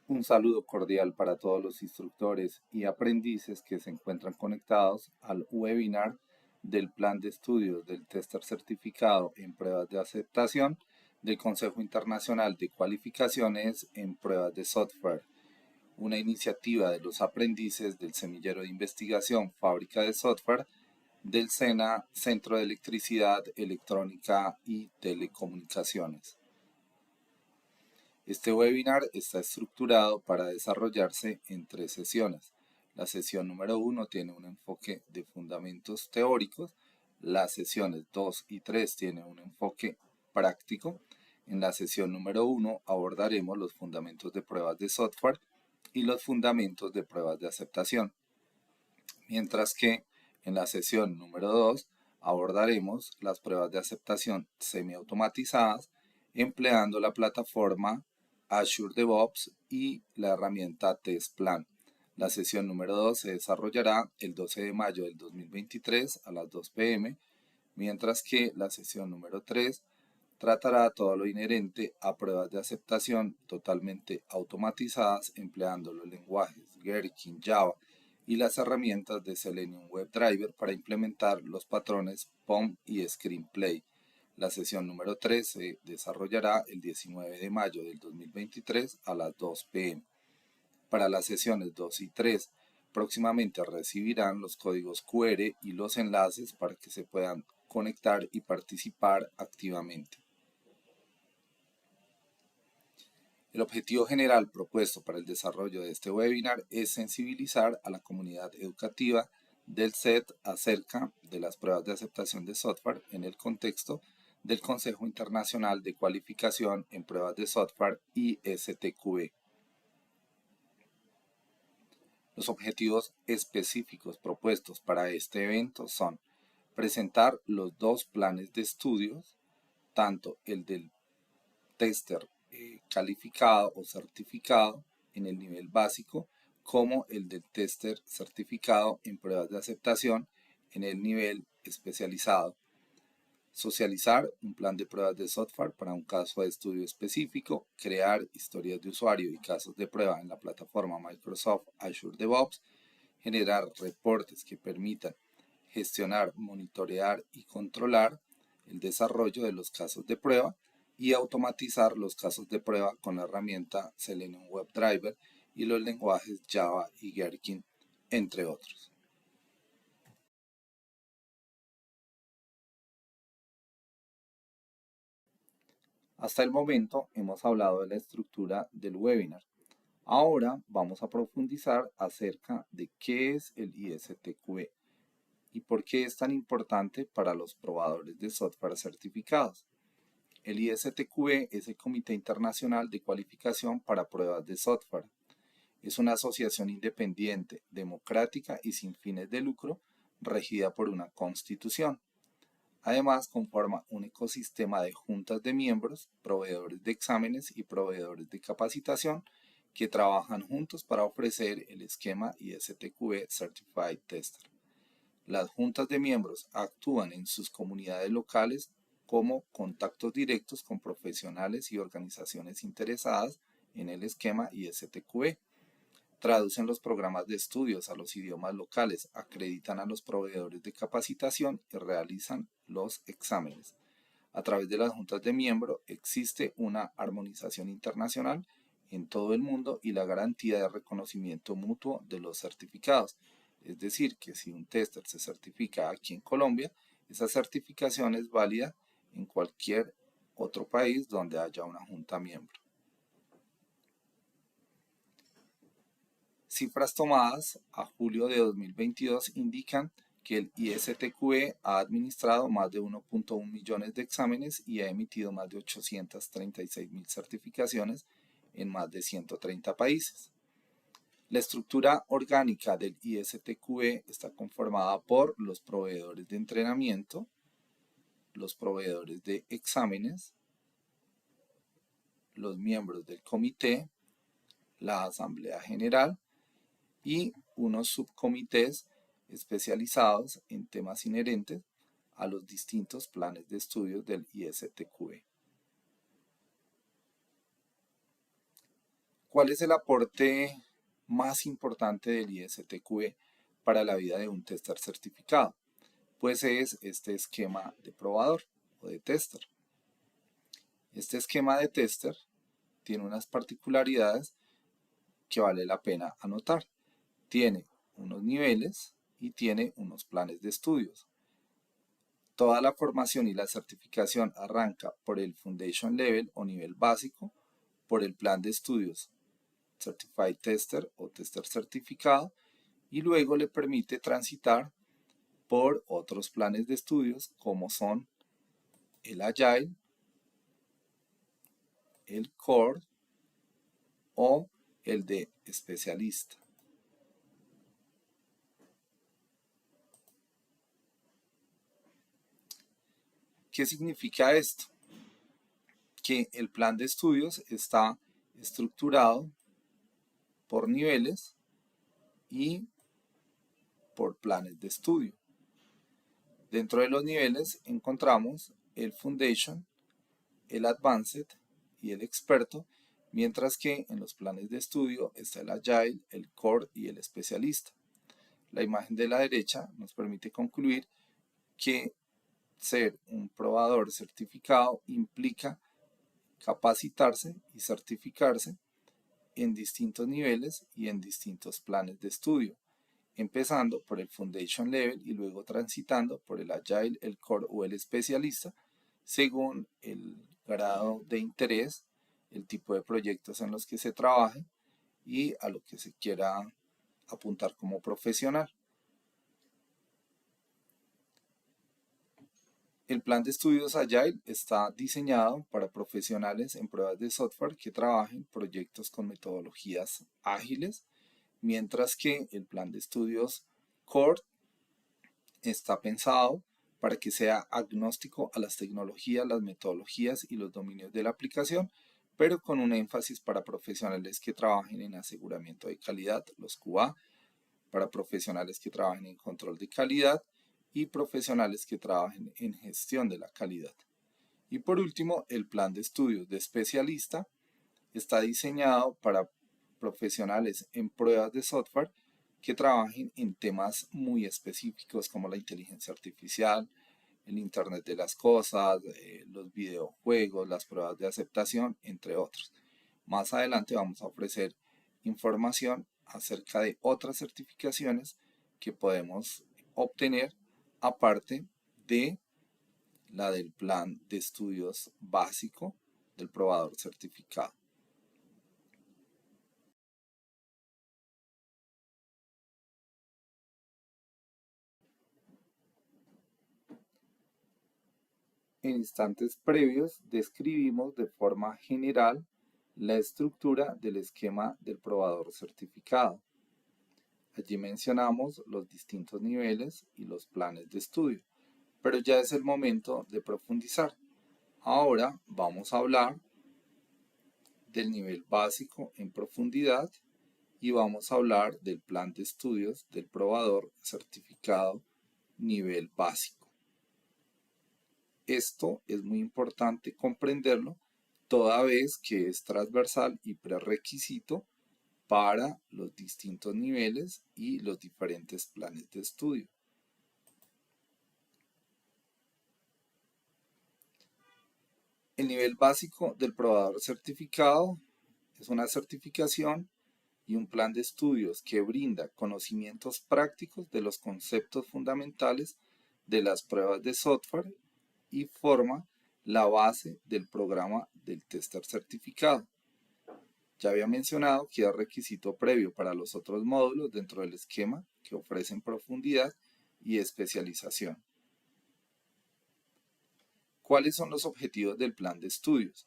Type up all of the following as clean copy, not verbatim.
Un saludo cordial para todos los instructores y aprendices que se encuentran conectados al webinar del Plan de Estudios del Tester Certificado en Pruebas de Aceptación del Consejo Internacional de Cualificaciones en Pruebas de Software, una iniciativa de los aprendices del Semillero de Investigación Fábrica de Software del SENA, Centro de Electricidad, Electrónica y Telecomunicaciones. Este webinar está estructurado para desarrollarse en 3 sesiones. La sesión número 1 tiene un enfoque de fundamentos teóricos, las sesiones 2 y 3 tienen un enfoque práctico. En la sesión número 1 abordaremos los fundamentos de pruebas de software y los fundamentos de pruebas de aceptación, mientras que en la sesión número 2 abordaremos las pruebas de aceptación semiautomatizadas empleando la plataforma Azure DevOps y la herramienta TestPlan. La sesión número 2 se desarrollará el 12 de mayo del 2023 a las 2 p.m., mientras que la sesión número 3 tratará todo lo inherente a pruebas de aceptación totalmente automatizadas empleando los lenguajes Gherkin, Java y las herramientas de Selenium WebDriver para implementar los patrones POM y Screenplay. La sesión número 3 se desarrollará el 19 de mayo del 2023 a las 2 p.m. Para las sesiones 2 y 3, próximamente recibirán los códigos QR y los enlaces para que se puedan conectar y participar activamente. El objetivo general propuesto para el desarrollo de este webinar es sensibilizar a la comunidad educativa del SET acerca de las pruebas de aceptación de software en el contexto del Consejo Internacional de Cualificación en Pruebas de Software ISTQB. Los objetivos específicos propuestos para este evento son presentar los dos planes de estudios, tanto el del tester calificado o certificado en el nivel básico como el del tester certificado en pruebas de aceptación en el nivel especializado. Socializar un plan de pruebas de software para un caso de estudio específico, crear historias de usuario y casos de prueba en la plataforma Microsoft Azure DevOps, generar reportes que permitan gestionar, monitorear y controlar el desarrollo de los casos de prueba y automatizar los casos de prueba con la herramienta Selenium WebDriver y los lenguajes Java y Gherkin, entre otros. Hasta el momento hemos hablado de la estructura del webinar. Ahora vamos a profundizar acerca de qué es el ISTQB y por qué es tan importante para los probadores de software certificados. El ISTQB es el Comité Internacional de Cualificación para Pruebas de Software. Es una asociación independiente, democrática y sin fines de lucro, regida por una constitución. Además, conforma un ecosistema de juntas de miembros, proveedores de exámenes y proveedores de capacitación que trabajan juntos para ofrecer el esquema ISTQB Certified Tester. Las juntas de miembros actúan en sus comunidades locales como contactos directos con profesionales y organizaciones interesadas en el esquema ISTQB. Traducen los programas de estudios a los idiomas locales, acreditan a los proveedores de capacitación y realizan los exámenes. A través de las juntas de miembros existe una armonización internacional en todo el mundo y la garantía de reconocimiento mutuo de los certificados. Es decir, que si un tester se certifica aquí en Colombia, esa certificación es válida en cualquier otro país donde haya una junta miembro. Cifras tomadas a julio de 2022 indican que el ISTQB ha administrado más de 1.1 millones de exámenes y ha emitido más de 836.000 certificaciones en más de 130 países. La estructura orgánica del ISTQB está conformada por los proveedores de entrenamiento, los proveedores de exámenes, los miembros del comité, la asamblea general y unos subcomités especializados en temas inherentes a los distintos planes de estudios del ISTQB. ¿Cuál es el aporte más importante del ISTQB para la vida de un tester certificado? Pues es este esquema de probador o de tester. Este esquema de tester tiene unas particularidades que vale la pena anotar. Tiene unos niveles y tiene unos planes de estudios. Toda la formación y la certificación arranca por el Foundation Level o nivel básico, por el plan de estudios Certified Tester o tester certificado, y luego le permite transitar por otros planes de estudios como son el Agile, el Core o el de especialista. ¿Qué significa esto? Que el plan de estudios está estructurado por niveles y por planes de estudio. Dentro de los niveles encontramos el Foundation, el Advanced y el Experto, mientras que en los planes de estudio está el Agile, el Core y el Especialista. La imagen de la derecha nos permite concluir que ser un probador certificado implica capacitarse y certificarse en distintos niveles y en distintos planes de estudio, empezando por el Foundation Level y luego transitando por el Agile, el Core o el Especialista, según el grado de interés, el tipo de proyectos en los que se trabaje y a lo que se quiera apuntar como profesional. El plan de estudios Agile está diseñado para profesionales en pruebas de software que trabajen proyectos con metodologías ágiles, mientras que el plan de estudios Core está pensado para que sea agnóstico a las tecnologías, las metodologías y los dominios de la aplicación, pero con un énfasis para profesionales que trabajen en aseguramiento de calidad, los QA, para profesionales que trabajen en control de calidad y profesionales que trabajen en gestión de la calidad. Y por último, el plan de estudios de especialista está diseñado para profesionales en pruebas de software que trabajen en temas muy específicos como la inteligencia artificial, el Internet de las cosas, los videojuegos, las pruebas de aceptación, entre otros. Más adelante vamos a ofrecer información acerca de otras certificaciones que podemos obtener aparte de la del plan de estudios básico del probador certificado. En instantes previos describimos de forma general la estructura del esquema del probador certificado. Allí mencionamos los distintos niveles y los planes de estudio, pero ya es el momento de profundizar. Ahora vamos a hablar del nivel básico en profundidad y vamos a hablar del plan de estudios del probador certificado nivel básico. Esto es muy importante comprenderlo toda vez que es transversal y prerequisito para los distintos niveles y los diferentes planes de estudio. El nivel básico del probador certificado es una certificación y un plan de estudios que brinda conocimientos prácticos de los conceptos fundamentales de las pruebas de software y forma la base del programa del tester certificado. Ya había mencionado que es requisito previo para los otros módulos dentro del esquema que ofrecen profundidad y especialización. ¿Cuáles son los objetivos del plan de estudios?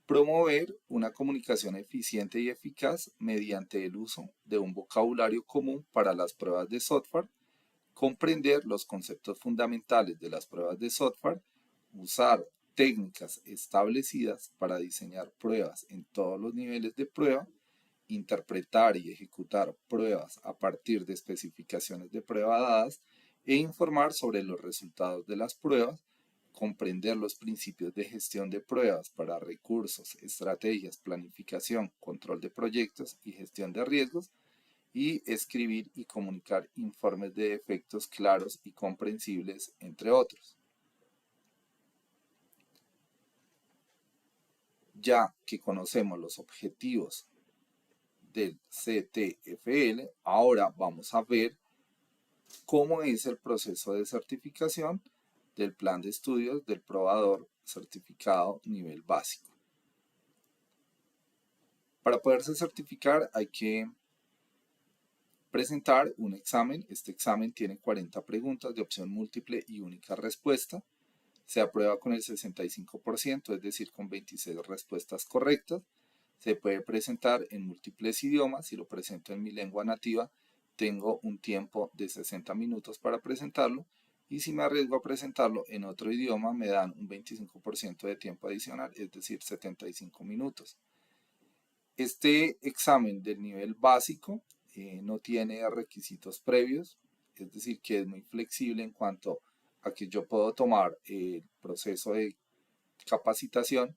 Promover una comunicación eficiente y eficaz mediante el uso de un vocabulario común para las pruebas de software, comprender los conceptos fundamentales de las pruebas de software, usar técnicas establecidas para diseñar pruebas en todos los niveles de prueba, interpretar y ejecutar pruebas a partir de especificaciones de prueba dadas e informar sobre los resultados de las pruebas, comprender los principios de gestión de pruebas para recursos, estrategias, planificación, control de proyectos y gestión de riesgos, y escribir y comunicar informes de defectos claros y comprensibles, entre otros. Ya que conocemos los objetivos del CTFL, ahora vamos a ver cómo es el proceso de certificación del plan de estudios del probador certificado nivel básico. Para poderse certificar hay que presentar un examen. Este examen tiene 40 preguntas de opción múltiple y única respuesta. Se aprueba con el 65%, es decir, con 26 respuestas correctas. Se puede presentar en múltiples idiomas. Si lo presento en mi lengua nativa, tengo un tiempo de 60 minutos para presentarlo. Y si me arriesgo a presentarlo en otro idioma, me dan un 25% de tiempo adicional, es decir, 75 minutos. Este examen del nivel básico no tiene requisitos previos, es decir, que es muy flexible en cuanto a que yo puedo tomar el proceso de capacitación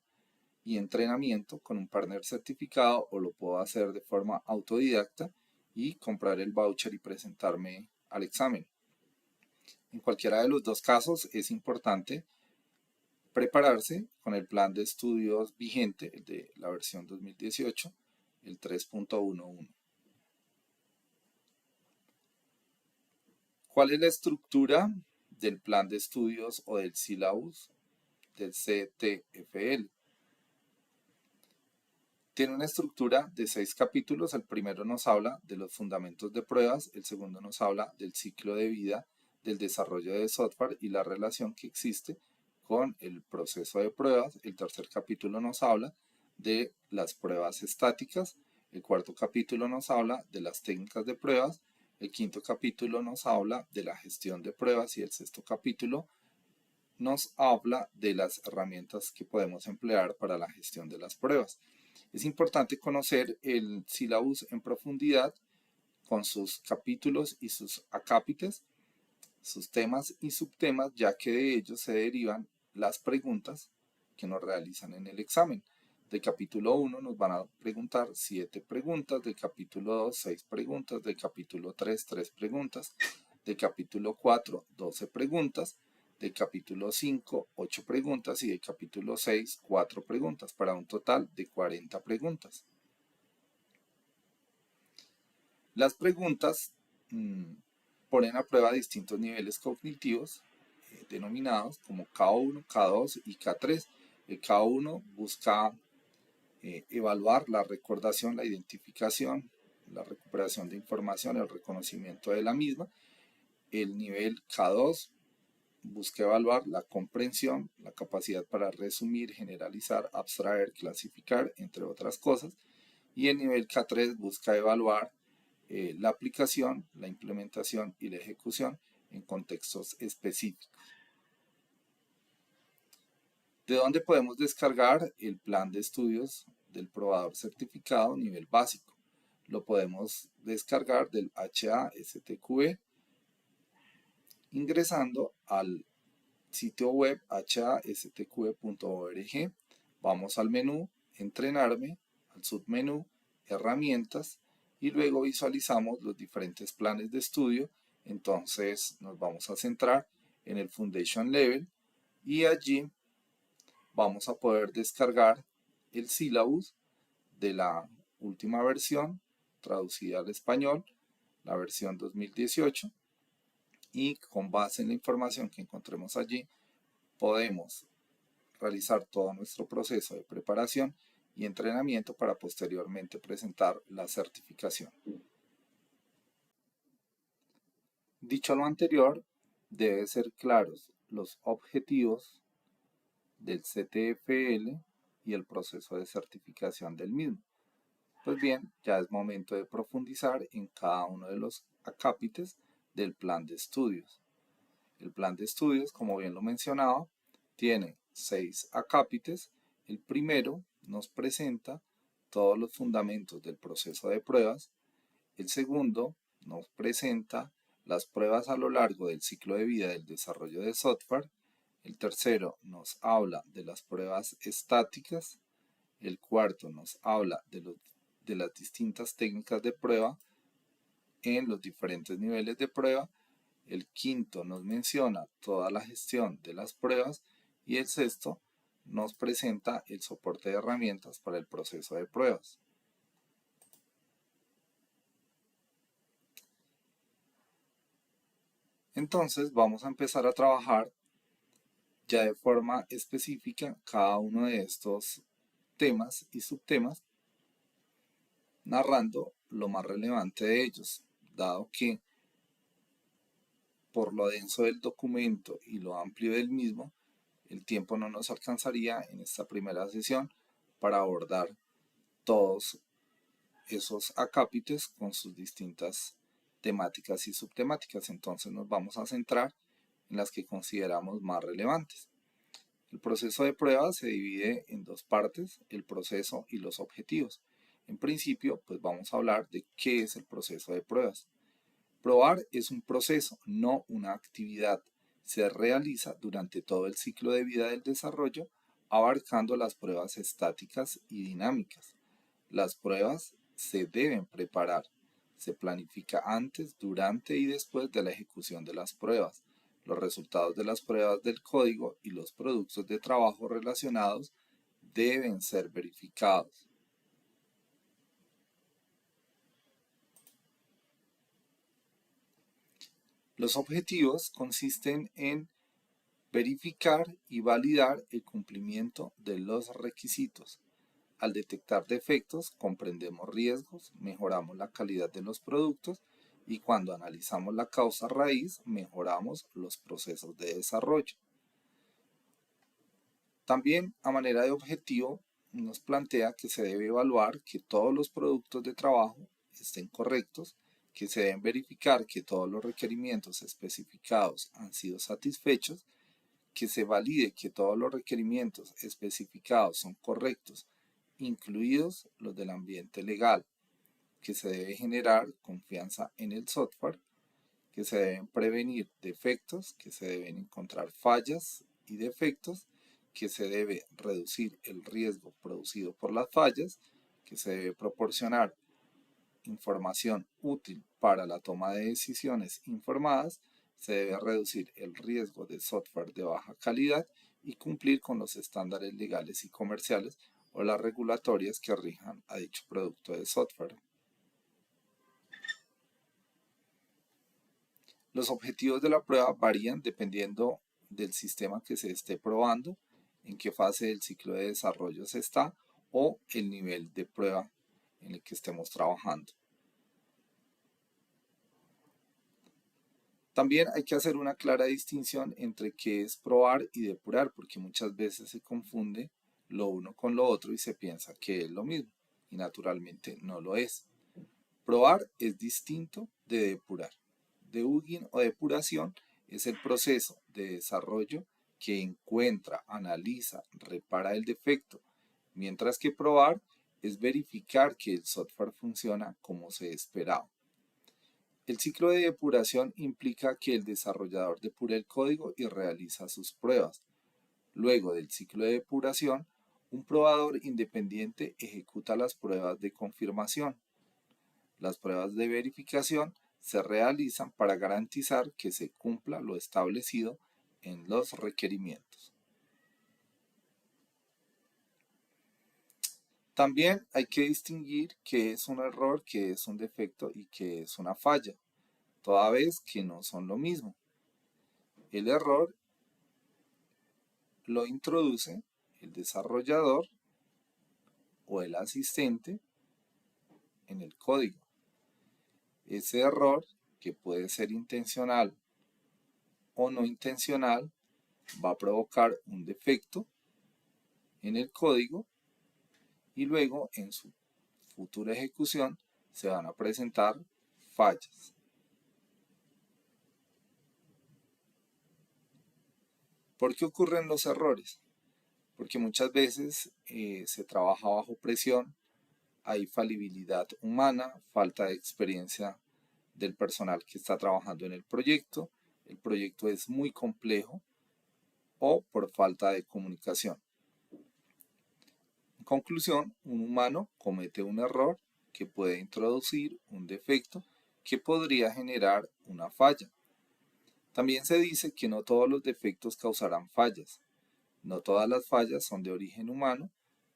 y entrenamiento con un partner certificado o lo puedo hacer de forma autodidacta y comprar el voucher y presentarme al examen. En cualquiera de los dos casos es importante prepararse con el plan de estudios vigente, el de la versión 2018, el 3.11. ¿Cuál es la estructura del plan de estudios o del syllabus del CTFL? Tiene una estructura de 6 capítulos. El primero nos habla de los fundamentos de pruebas, el segundo nos habla del ciclo de vida del desarrollo de software y la relación que existe con el proceso de pruebas. El tercer capítulo nos habla de las pruebas estáticas. El cuarto capítulo nos habla de las técnicas de pruebas. El quinto capítulo nos habla de la gestión de pruebas y el sexto capítulo nos habla de las herramientas que podemos emplear para la gestión de las pruebas. Es importante conocer el syllabus en profundidad con sus capítulos y sus acápites, sus temas y subtemas, ya que de ellos se derivan las preguntas que nos realizan en el examen. Del capítulo 1 nos van a preguntar 7 preguntas, del capítulo 2 6 preguntas, del capítulo 3 3 preguntas, del capítulo 4 12 preguntas, del capítulo 5 8 preguntas y del capítulo 6 4 preguntas, para un total de 40 preguntas. Las preguntas ponen a prueba distintos niveles cognitivos denominados como K1, K2 y K3. El K1 busca evaluar la recordación, la identificación, la recuperación de información, el reconocimiento de la misma. El nivel K2 busca evaluar la comprensión, la capacidad para resumir, generalizar, abstraer, clasificar, entre otras cosas. Y el nivel K3 busca evaluar la aplicación, la implementación y la ejecución en contextos específicos. ¿De dónde podemos descargar el plan de estudios del probador certificado nivel básico? Lo podemos descargar del HASTQB ingresando al sitio web hastqb.org. Vamos al menú Entrenarme, al submenú Herramientas y luego visualizamos los diferentes planes de estudio. Entonces nos vamos a centrar en el Foundation Level y allí vamos a poder descargar el syllabus de la última versión traducida al español, la versión 2018, y con base en la información que encontremos allí podemos realizar todo nuestro proceso de preparación y entrenamiento para posteriormente presentar la certificación. Dicho lo anterior, debe ser claros los objetivos del CTFL y el proceso de certificación del mismo. Pues bien, ya es momento de profundizar en cada uno de los acápites del plan de estudios. El plan de estudios, como bien lo mencionaba, tiene 6 acápites. El primero nos presenta todos los fundamentos del proceso de pruebas. El segundo nos presenta las pruebas a lo largo del ciclo de vida del desarrollo de software. El tercero nos habla de las pruebas estáticas. El cuarto nos habla de las distintas técnicas de prueba en los diferentes niveles de prueba. El quinto nos menciona toda la gestión de las pruebas y el sexto nos presenta el soporte de herramientas para el proceso de pruebas. Entonces vamos a empezar a trabajar ya de forma específica cada uno de estos temas y subtemas, narrando lo más relevante de ellos, dado que por lo denso del documento y lo amplio del mismo, el tiempo no nos alcanzaría en esta primera sesión para abordar todos esos acápites con sus distintas temáticas y subtemáticas. Entonces nos vamos a centrar en las que consideramos más relevantes. El proceso de prueba se divide en dos partes, el proceso y los objetivos. En principio, pues vamos a hablar de qué es el proceso de pruebas. Probar es un proceso, no una actividad. Se realiza durante todo el ciclo de vida del desarrollo, abarcando las pruebas estáticas y dinámicas. Las pruebas se deben preparar. Se planifica antes, durante y después de la ejecución de las pruebas. Los resultados de las pruebas del código y los productos de trabajo relacionados deben ser verificados. Los objetivos consisten en verificar y validar el cumplimiento de los requisitos. Al detectar defectos, comprendemos riesgos, mejoramos la calidad de los productos y cuando analizamos la causa raíz, mejoramos los procesos de desarrollo. También, a manera de objetivo, nos plantea que se debe evaluar que todos los productos de trabajo estén correctos, que se deben verificar que todos los requerimientos especificados han sido satisfechos, que se valide que todos los requerimientos especificados son correctos, incluidos los del ambiente legal, que se debe generar confianza en el software, que se deben prevenir defectos, que se deben encontrar fallas y defectos, que se debe reducir el riesgo producido por las fallas, que se debe proporcionar información útil para la toma de decisiones informadas, se debe reducir el riesgo de software de baja calidad y cumplir con los estándares legales y comerciales o las regulatorias que rijan a dicho producto de software. Los objetivos de la prueba varían dependiendo del sistema que se esté probando, en qué fase del ciclo de desarrollo se está o el nivel de prueba en el que estemos trabajando. También hay que hacer una clara distinción entre qué es probar y depurar, porque muchas veces se confunde lo uno con lo otro y se piensa que es lo mismo, y naturalmente no lo es. Probar es distinto de depurar. Debugging o depuración es el proceso de desarrollo que encuentra, analiza, repara el defecto, mientras que probar es verificar que el software funciona como se esperaba. El ciclo de depuración implica que el desarrollador depura el código y realiza sus pruebas. Luego del ciclo de depuración, un probador independiente ejecuta las pruebas de confirmación. Las pruebas de verificación se realizan para garantizar que se cumpla lo establecido en los requerimientos. También hay que distinguir qué es un error, qué es un defecto y qué es una falla, toda vez que no son lo mismo. El error lo introduce el desarrollador o el asistente en el código. Ese error, que puede ser intencional o no intencional, va a provocar un defecto en el código y luego en su futura ejecución se van a presentar fallas. ¿Por qué ocurren los errores? Porque muchas veces se trabaja bajo presión, hay falibilidad humana, falta de experiencia del personal que está trabajando en el proyecto es muy complejo o por falta de comunicación. En conclusión, un humano comete un error que puede introducir un defecto que podría generar una falla. También se dice que no todos los defectos causarán fallas. No todas las fallas son de origen humano,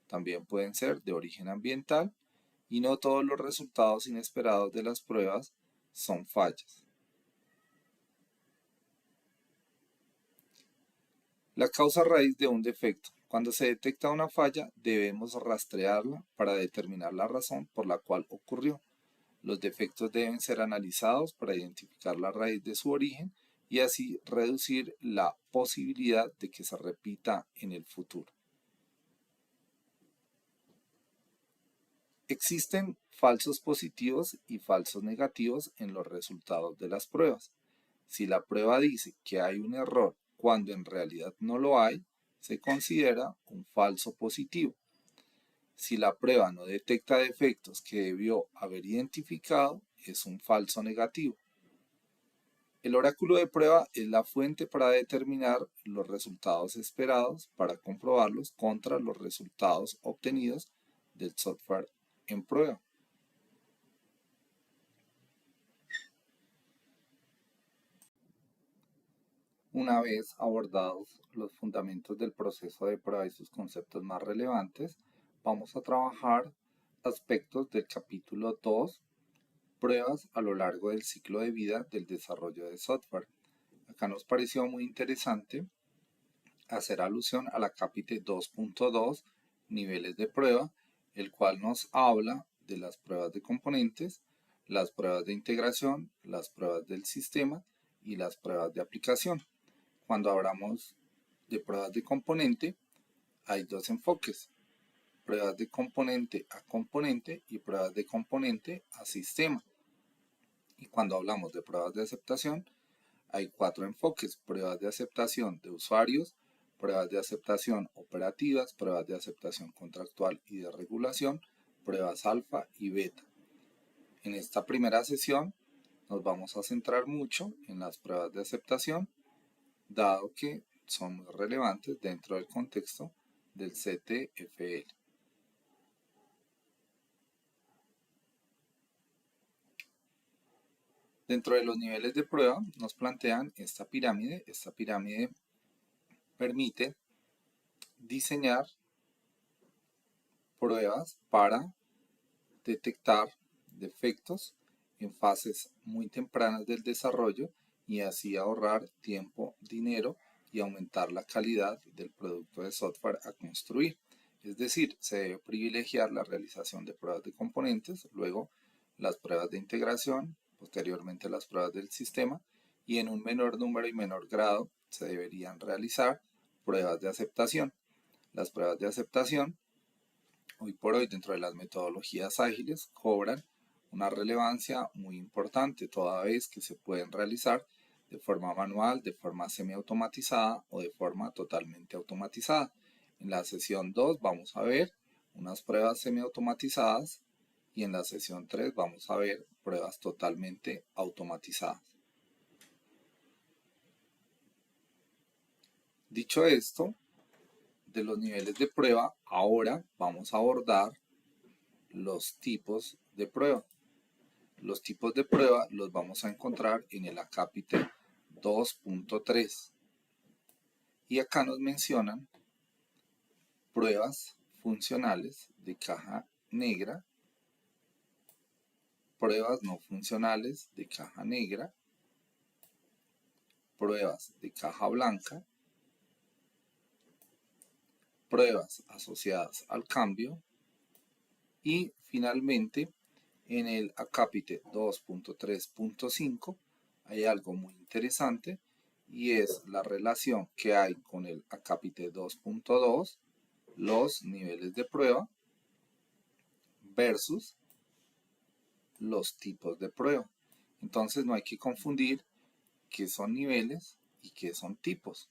también pueden ser de origen ambiental y no todos los resultados inesperados de las pruebas son fallas. La causa raíz de un defecto. Cuando se detecta una falla, debemos rastrearla para determinar la razón por la cual ocurrió. Los defectos deben ser analizados para identificar la raíz de su origen y así reducir la posibilidad de que se repita en el futuro. Existen falsos positivos y falsos negativos en los resultados de las pruebas. Si la prueba dice que hay un error cuando en realidad no lo hay, se considera un falso positivo. Si la prueba no detecta defectos que debió haber identificado, es un falso negativo. El oráculo de prueba es la fuente para determinar los resultados esperados para comprobarlos contra los resultados obtenidos del software en prueba. Una vez abordados los fundamentos del proceso de prueba y sus conceptos más relevantes, vamos a trabajar aspectos del capítulo 2, pruebas a lo largo del ciclo de vida del desarrollo de software. Acá nos pareció muy interesante hacer alusión a la capítulo 2.2, niveles de prueba, el cual nos habla de las pruebas de componentes, las pruebas de integración, las pruebas del sistema y las pruebas de aplicación. Cuando hablamos de pruebas de componente, hay dos enfoques: pruebas de componente a componente y pruebas de componente a sistema. Y cuando hablamos de pruebas de aceptación, hay cuatro enfoques: pruebas de aceptación de usuarios, pruebas de aceptación operativas, pruebas de aceptación contractual y de regulación, pruebas alfa y beta. En esta primera sesión nos vamos a centrar mucho en las pruebas de aceptación, dado que son muy relevantes dentro del contexto del CTFL. Dentro de los niveles de prueba nos plantean esta pirámide. Esta pirámide permite diseñar pruebas para detectar defectos en fases muy tempranas del desarrollo y así ahorrar tiempo, dinero y aumentar la calidad del producto de software a construir. Es decir, se debe privilegiar la realización de pruebas de componentes, luego las pruebas de integración, posteriormente las pruebas del sistema y en un menor número y menor grado se deberían realizar pruebas de aceptación. Las pruebas de aceptación hoy por hoy dentro de las metodologías ágiles cobran una relevancia muy importante toda vez que se pueden realizar de forma manual, de forma semiautomatizada o de forma totalmente automatizada. En la sesión 2 vamos a ver unas pruebas semiautomatizadas y en la sesión 3 vamos a ver pruebas totalmente automatizadas. Dicho esto, de los niveles de prueba, ahora vamos a abordar los tipos de prueba. Los tipos de prueba los vamos a encontrar en el acápite 2.3 y acá nos mencionan pruebas funcionales de caja negra, pruebas no funcionales de caja negra, pruebas de caja blanca, pruebas asociadas al cambio y finalmente en el acápite 2.3.5 hay algo muy interesante y es la relación que hay con el acápite 2.2, los niveles de prueba versus los tipos de prueba. Entonces no hay que confundir qué son niveles y qué son tipos.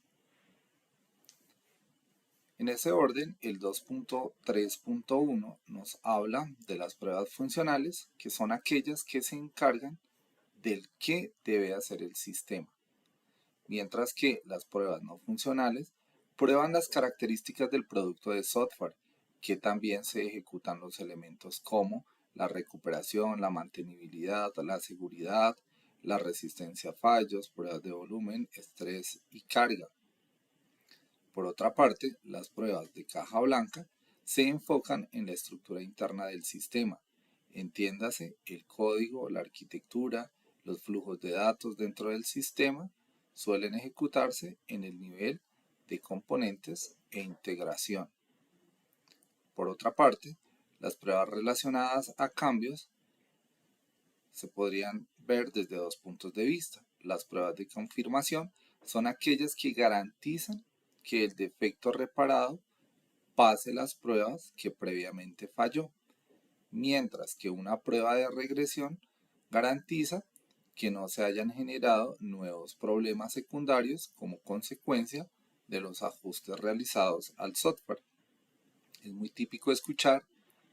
En ese orden, el 2.3.1 nos habla de las pruebas funcionales, que son aquellas que se encargan del qué debe hacer el sistema, mientras que las pruebas no funcionales Prueban las características del producto de software, que también se ejecutan los elementos como la recuperación, la mantenibilidad, la seguridad, la resistencia a fallos, pruebas de volumen, estrés y carga. Por otra parte, las pruebas de caja blanca se enfocan en la estructura interna del sistema, entiéndase el código, la arquitectura, los flujos de datos dentro del sistema, suelen ejecutarse en el nivel de componentes e integración. Por otra parte, las pruebas relacionadas a cambios se podrían ver desde dos puntos de vista. Las pruebas de confirmación son aquellas que garantizan que el defecto reparado pase las pruebas que previamente falló, mientras que una prueba de regresión garantiza que no se hayan generado nuevos problemas secundarios como consecuencia de los ajustes realizados al software. Es muy típico escuchar: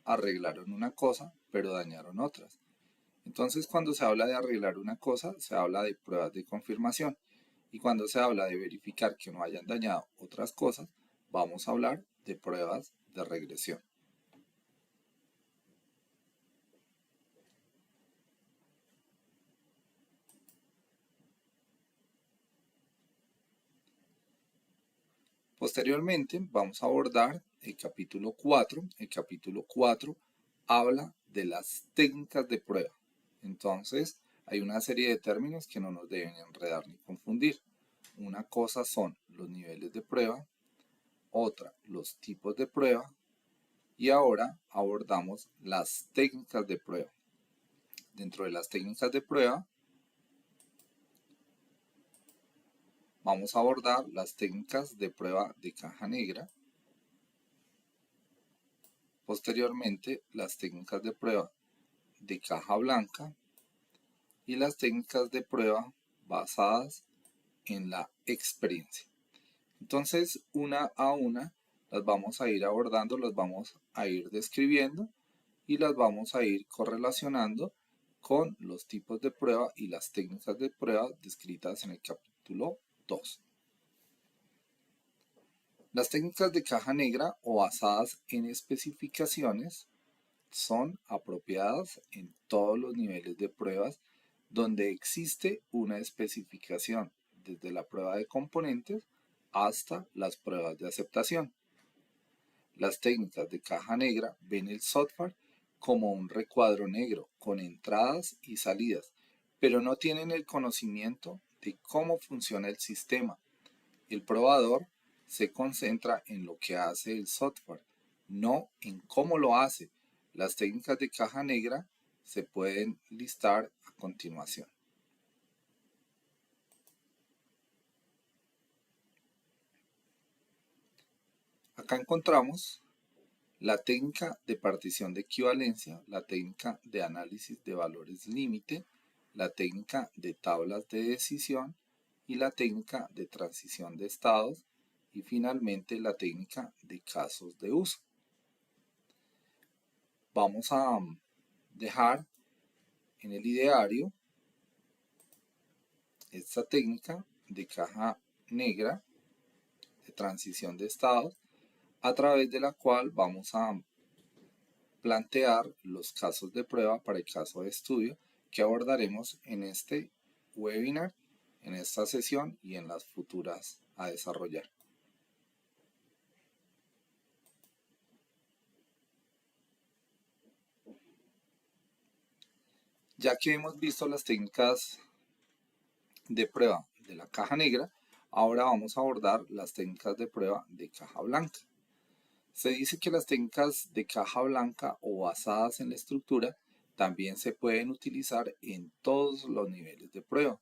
arreglaron una cosa, pero dañaron otras. Entonces, cuando se habla de arreglar una cosa, se habla de pruebas de confirmación. Y cuando se habla de verificar que no hayan dañado otras cosas, vamos a hablar de pruebas de regresión. Posteriormente, vamos a abordar el capítulo 4. El capítulo 4 habla de las técnicas de prueba. Entonces, hay una serie de términos que no nos deben enredar ni confundir. Una cosa son los niveles de prueba, otra los tipos de prueba, y ahora abordamos las técnicas de prueba. Dentro de las técnicas de prueba vamos a abordar las técnicas de prueba de caja negra, posteriormente las técnicas de prueba de caja blanca y las técnicas de prueba basadas en la experiencia. Entonces, una a una las vamos a ir abordando, las vamos a ir describiendo y las vamos a ir correlacionando con los tipos de prueba y las técnicas de prueba descritas en el capítulo 2. Las técnicas de caja negra o basadas en especificaciones son apropiadas en todos los niveles de pruebas donde existe una especificación, desde la prueba de componentes hasta las pruebas de aceptación. Las técnicas de caja negra ven el software como un recuadro negro con entradas y salidas, pero no tienen el conocimiento de cómo funciona el sistema. El probador se concentra en lo que hace el software, no en cómo lo hace. Las técnicas de caja negra se pueden listar a continuación. Acá encontramos la técnica de partición de equivalencia, la técnica de análisis de valores límite, la técnica de tablas de decisión y la técnica de transición de estados y finalmente la técnica de casos de uso. Vamos a dejar en el ideario esta técnica de caja negra de transición de estados a través de la cual vamos a plantear los casos de prueba para el caso de estudio que abordaremos en este webinar, en esta sesión y en las futuras a desarrollar. Ya que hemos visto las técnicas de prueba de la caja negra, ahora vamos a abordar las técnicas de prueba de caja blanca. Se dice que las técnicas de caja blanca o basadas en la estructura también se pueden utilizar en todos los niveles de prueba.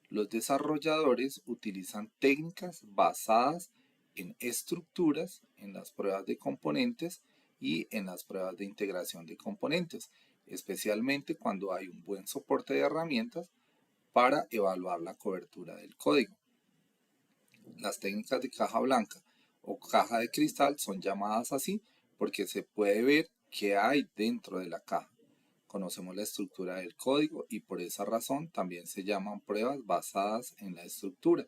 Los desarrolladores utilizan técnicas basadas en estructuras, en las pruebas de componentes y en las pruebas de integración de componentes, especialmente cuando hay un buen soporte de herramientas para evaluar la cobertura del código. Las técnicas de caja blanca o caja de cristal son llamadas así porque se puede ver qué hay dentro de la caja. Conocemos la estructura del código y por esa razón también se llaman pruebas basadas en la estructura.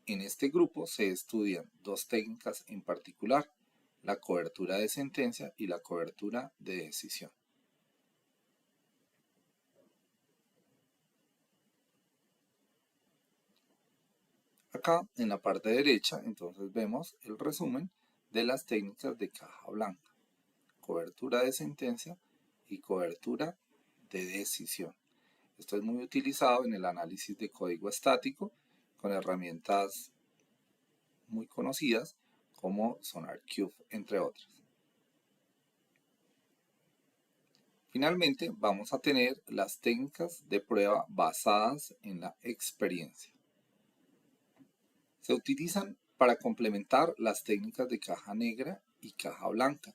En este grupo se estudian dos técnicas en particular, la cobertura de sentencia y la cobertura de decisión. Acá en la parte derecha entonces vemos el resumen de las técnicas de caja blanca, cobertura de sentencia y cobertura de decisión. Esto es muy utilizado en el análisis de código estático con herramientas muy conocidas como SonarQube, entre otras. Finalmente, vamos a tener las técnicas de prueba basadas en la experiencia. Se utilizan para complementar las técnicas de caja negra y caja blanca,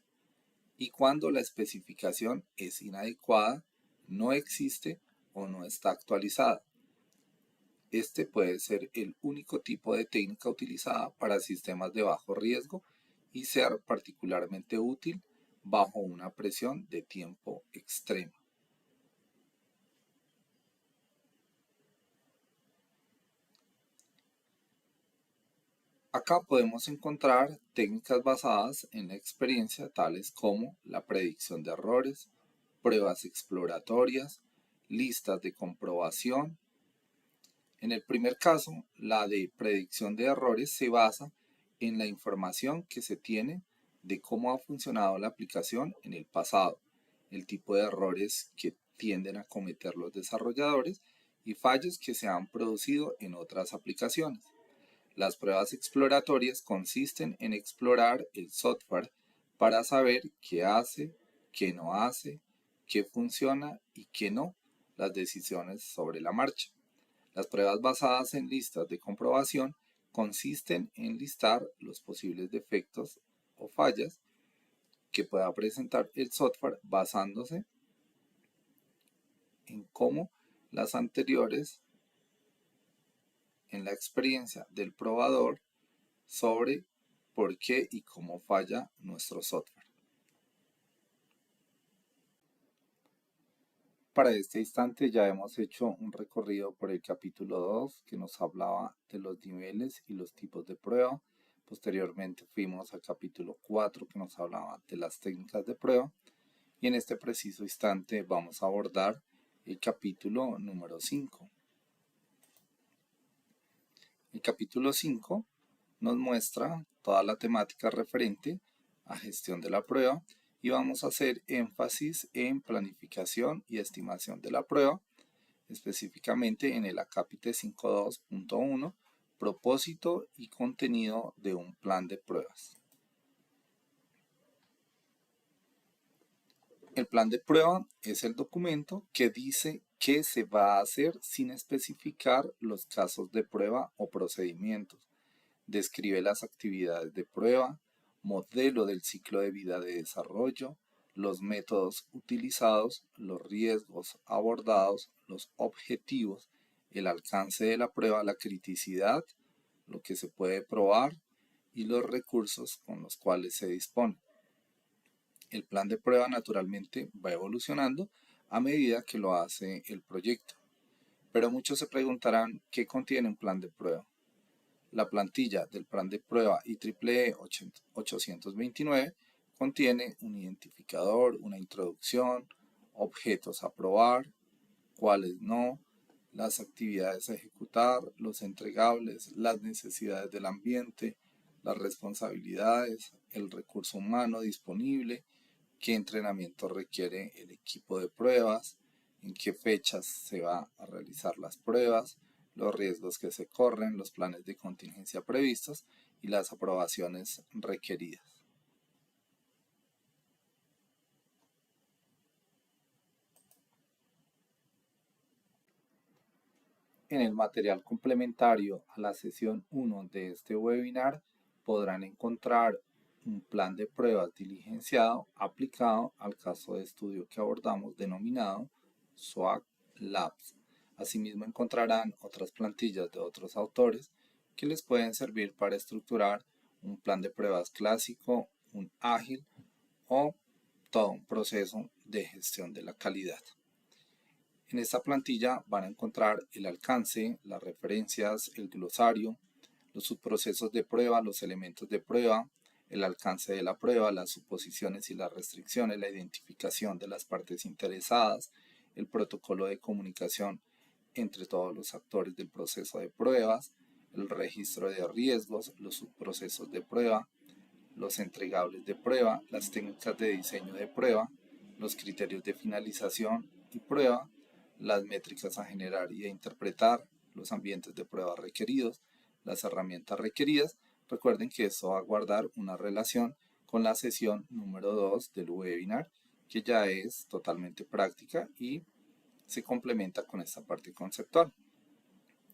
y cuando la especificación es inadecuada, no existe o no está actualizada. Este puede ser el único tipo de técnica utilizada para sistemas de bajo riesgo y ser particularmente útil bajo una presión de tiempo extrema. Acá podemos encontrar técnicas basadas en la experiencia tales como la predicción de errores, pruebas exploratorias, listas de comprobación. En el primer caso, la de predicción de errores se basa en la información que se tiene de cómo ha funcionado la aplicación en el pasado, el tipo de errores que tienden a cometer los desarrolladores y fallos que se han producido en otras aplicaciones. Las pruebas exploratorias consisten en explorar el software para saber qué hace, qué no hace, qué funciona y qué no, las decisiones sobre la marcha. Las pruebas basadas en listas de comprobación consisten en listar los posibles defectos o fallas que pueda presentar el software basándose en cómo las anteriores en la experiencia del probador sobre por qué y cómo falla nuestro software. Para este instante ya hemos hecho un recorrido por el capítulo 2 que nos hablaba de los niveles y los tipos de prueba. Posteriormente fuimos al capítulo 4 que nos hablaba de las técnicas de prueba. Y en este preciso instante vamos a abordar el capítulo número 5. El capítulo 5 nos muestra toda la temática referente a gestión de la prueba y vamos a hacer énfasis en planificación y estimación de la prueba, específicamente en el acápite 5.2.1, propósito y contenido de un plan de pruebas. El plan de prueba es el documento que dice qué se va a hacer sin especificar los casos de prueba o procedimientos. Describe las actividades de prueba, modelo del ciclo de vida de desarrollo, los métodos utilizados, los riesgos abordados, los objetivos, el alcance de la prueba, la criticidad, lo que se puede probar y los recursos con los cuales se dispone. El plan de prueba naturalmente va evolucionando a medida que lo hace el proyecto. Pero muchos se preguntarán qué contiene un plan de prueba. La plantilla del plan de prueba IEEE 829 contiene un identificador, una introducción, objetos a probar, cuáles no, las actividades a ejecutar, los entregables, las necesidades del ambiente, las responsabilidades, el recurso humano disponible, qué entrenamiento requiere el equipo de pruebas, en qué fechas se va a realizar las pruebas, los riesgos que se corren, los planes de contingencia previstos y las aprobaciones requeridas. En el material complementario a la sesión 1 de este webinar podrán encontrar un plan de pruebas diligenciado aplicado al caso de estudio que abordamos denominado SWAC Labs. Asimismo encontrarán otras plantillas de otros autores que les pueden servir para estructurar un plan de pruebas clásico, un ágil o todo un proceso de gestión de la calidad. En esta plantilla van a encontrar el alcance, las referencias, el glosario, los subprocesos de prueba, los elementos de prueba, el alcance de la prueba, las suposiciones y las restricciones, la identificación de las partes interesadas, el protocolo de comunicación entre todos los actores del proceso de pruebas, el registro de riesgos, los subprocesos de prueba, los entregables de prueba, las técnicas de diseño de prueba, los criterios de finalización y prueba, las métricas a generar y a interpretar, los ambientes de prueba requeridos, las herramientas requeridas. Recuerden que esto va a guardar una relación con la sesión número 2 del webinar, que ya es totalmente práctica y se complementa con esta parte conceptual.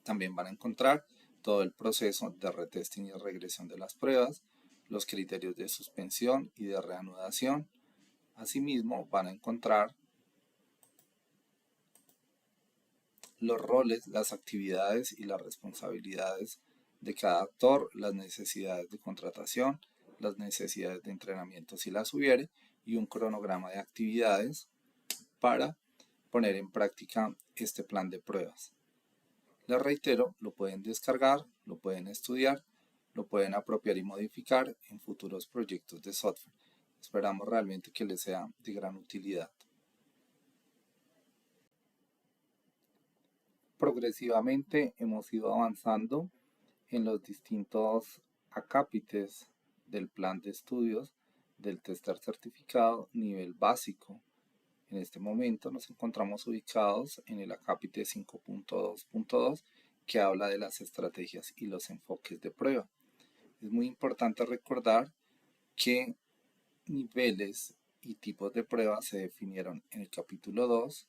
También van a encontrar todo el proceso de retesting y regresión de las pruebas, los criterios de suspensión y de reanudación. Asimismo, van a encontrar los roles, las actividades y las responsabilidades de cada actor, las necesidades de contratación, las necesidades de entrenamiento si las hubiere y un cronograma de actividades para poner en práctica este plan de pruebas. Les reitero, lo pueden descargar, lo pueden estudiar, lo pueden apropiar y modificar en futuros proyectos de software. Esperamos realmente que les sea de gran utilidad. Progresivamente hemos ido avanzando en los distintos acápites del plan de estudios del tester certificado nivel básico. En este momento nos encontramos ubicados en el acápite 5.2.2 que habla de las estrategias y los enfoques de prueba. Es muy importante recordar qué niveles y tipos de prueba se definieron en el capítulo 2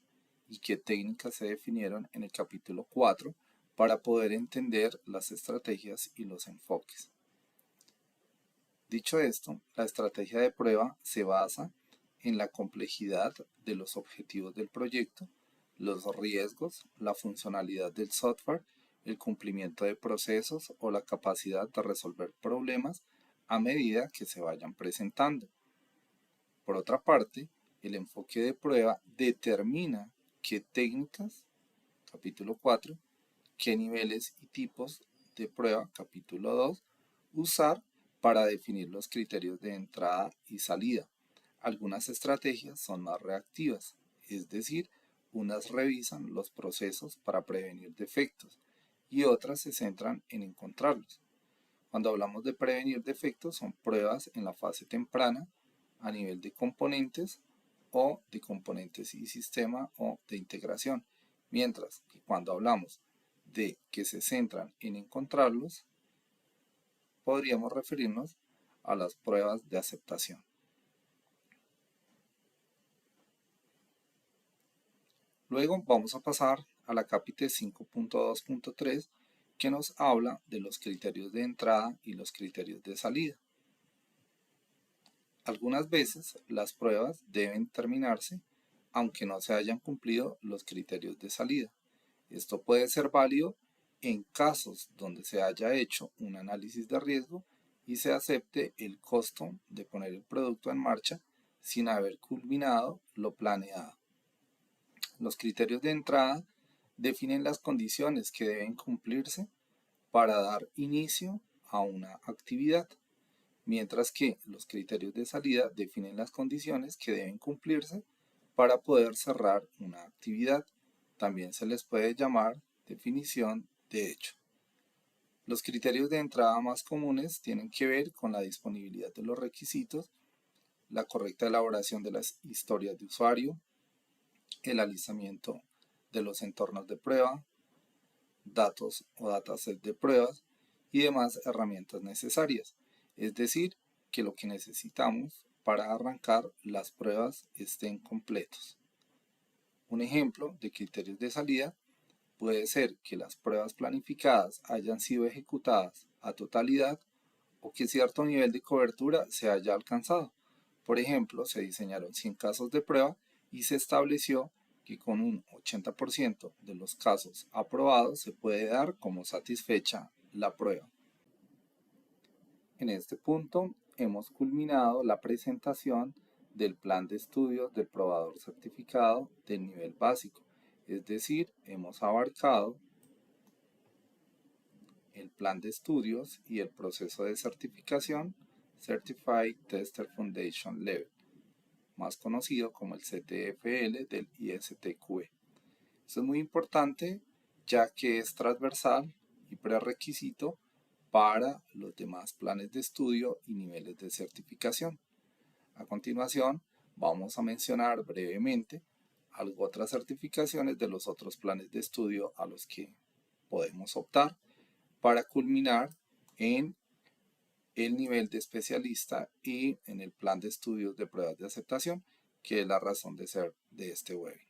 y qué técnicas se definieron en el capítulo 4 para poder entender las estrategias y los enfoques. Dicho esto, la estrategia de prueba se basa en la complejidad de los objetivos del proyecto, los riesgos, la funcionalidad del software, el cumplimiento de procesos o la capacidad de resolver problemas a medida que se vayan presentando. Por otra parte, el enfoque de prueba determina qué técnicas, capítulo 4, qué niveles y tipos de prueba, capítulo 2, usar para definir los criterios de entrada y salida. Algunas estrategias son más reactivas, es decir, unas revisan los procesos para prevenir defectos y otras se centran en encontrarlos. Cuando hablamos de prevenir defectos, son pruebas en la fase temprana a nivel de componentes o de componentes y sistema o de integración, mientras que cuando hablamos de que se centran en encontrarlos, podríamos referirnos a las pruebas de aceptación. Luego vamos a pasar a la capítulo 5.2.3 que nos habla de los criterios de entrada y los criterios de salida. Algunas veces las pruebas deben terminarse aunque no se hayan cumplido los criterios de salida. Esto puede ser válido en casos donde se haya hecho un análisis de riesgo y se acepte el costo de poner el producto en marcha sin haber culminado lo planeado. Los criterios de entrada definen las condiciones que deben cumplirse para dar inicio a una actividad, mientras que los criterios de salida definen las condiciones que deben cumplirse para poder cerrar una actividad. También se les puede llamar definición de hecho. Los criterios de entrada más comunes tienen que ver con la disponibilidad de los requisitos, la correcta elaboración de las historias de usuario, el alistamiento de los entornos de prueba, datos o datasets de pruebas y demás herramientas necesarias. Es decir, que lo que necesitamos para arrancar las pruebas estén completos. Un ejemplo de criterios de salida puede ser que las pruebas planificadas hayan sido ejecutadas a totalidad o que cierto nivel de cobertura se haya alcanzado. Por ejemplo, se diseñaron 100 casos de prueba y se estableció que con un 80% de los casos aprobados se puede dar como satisfecha la prueba. En este punto hemos culminado la presentación del plan de estudios del probador certificado del nivel básico, es decir, hemos abarcado el plan de estudios y el proceso de certificación Certified Tester Foundation Level, más conocido como el CTFL del ISTQB. Esto es muy importante ya que es transversal y prerequisito para los demás planes de estudio y niveles de certificación. A continuación, vamos a mencionar brevemente otras certificaciones de los otros planes de estudio a los que podemos optar para culminar en el nivel de especialista y en el plan de estudios de pruebas de aceptación, que es la razón de ser de este webinar.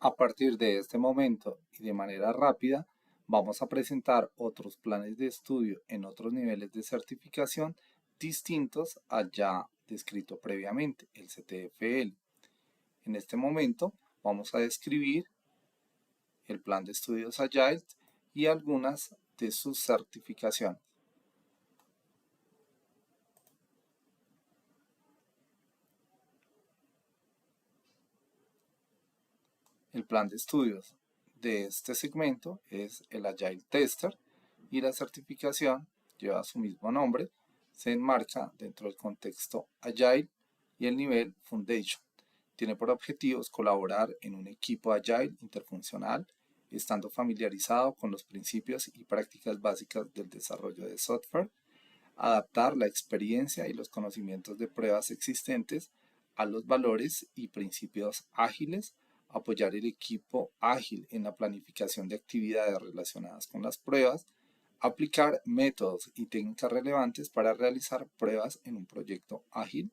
A partir de este momento y de manera rápida, vamos a presentar otros planes de estudio en otros niveles de certificación distintos al ya descrito previamente, el CTFL. En este momento vamos a describir el plan de estudios Agile y algunas de sus certificaciones. El plan de estudios de este segmento es el Agile Tester y la certificación lleva su mismo nombre, se enmarca dentro del contexto Agile y el nivel Foundation. Tiene por objetivos colaborar en un equipo Agile interfuncional, estando familiarizado con los principios y prácticas básicas del desarrollo de software, adaptar la experiencia y los conocimientos de pruebas existentes a los valores y principios ágiles, apoyar el equipo ágil en la planificación de actividades relacionadas con las pruebas, aplicar métodos y técnicas relevantes para realizar pruebas en un proyecto ágil,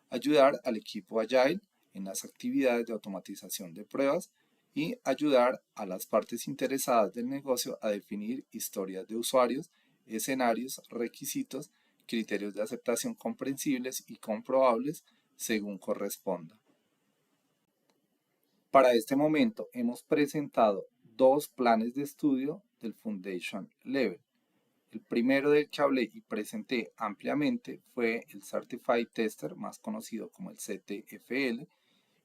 ayudar al equipo Agile en las actividades de automatización de pruebas y ayudar a las partes interesadas del negocio a definir historias de usuarios, escenarios, requisitos, criterios de aceptación comprensibles y comprobables según corresponda. Para este momento hemos presentado dos planes de estudio del Foundation Level. El primero del que hablé y presenté ampliamente fue el Certified Tester, más conocido como el CTFL,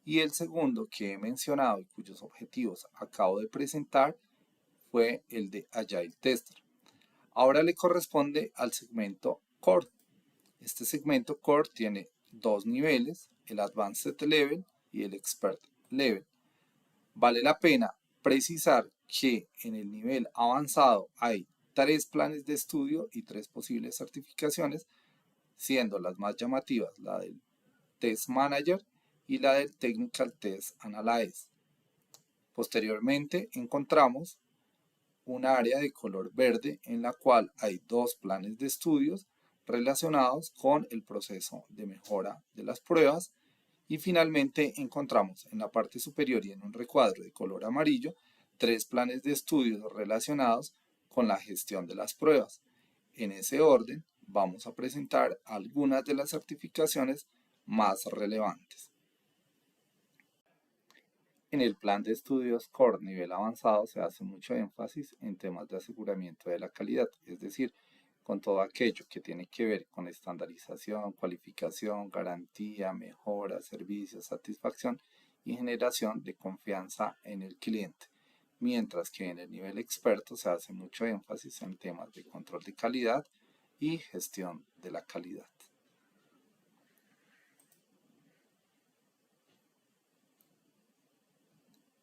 y el segundo que he mencionado y cuyos objetivos acabo de presentar fue el de Agile Tester. Ahora le corresponde al segmento Core. Este segmento Core tiene dos niveles, el Advanced Level y el Expert Level. Vale la pena precisar que en el nivel avanzado hay 3 planes de estudio y 3 posibles certificaciones, siendo las más llamativas la del Test Manager y la del Technical Test Analyst. Posteriormente encontramos un área de color verde en la cual hay 2 planes de estudios relacionados con el proceso de mejora de las pruebas y finalmente encontramos en la parte superior y en un recuadro de color amarillo 3 planes de estudios relacionados con la gestión de las pruebas. En ese orden vamos a presentar algunas de las certificaciones más relevantes. En el plan de estudios Core nivel avanzado se hace mucho énfasis en temas de aseguramiento de la calidad, es decir, con todo aquello que tiene que ver con estandarización, cualificación, garantía, mejora, servicio, satisfacción y generación de confianza en el cliente. Mientras que en el nivel experto se hace mucho énfasis en temas de control de calidad y gestión de la calidad.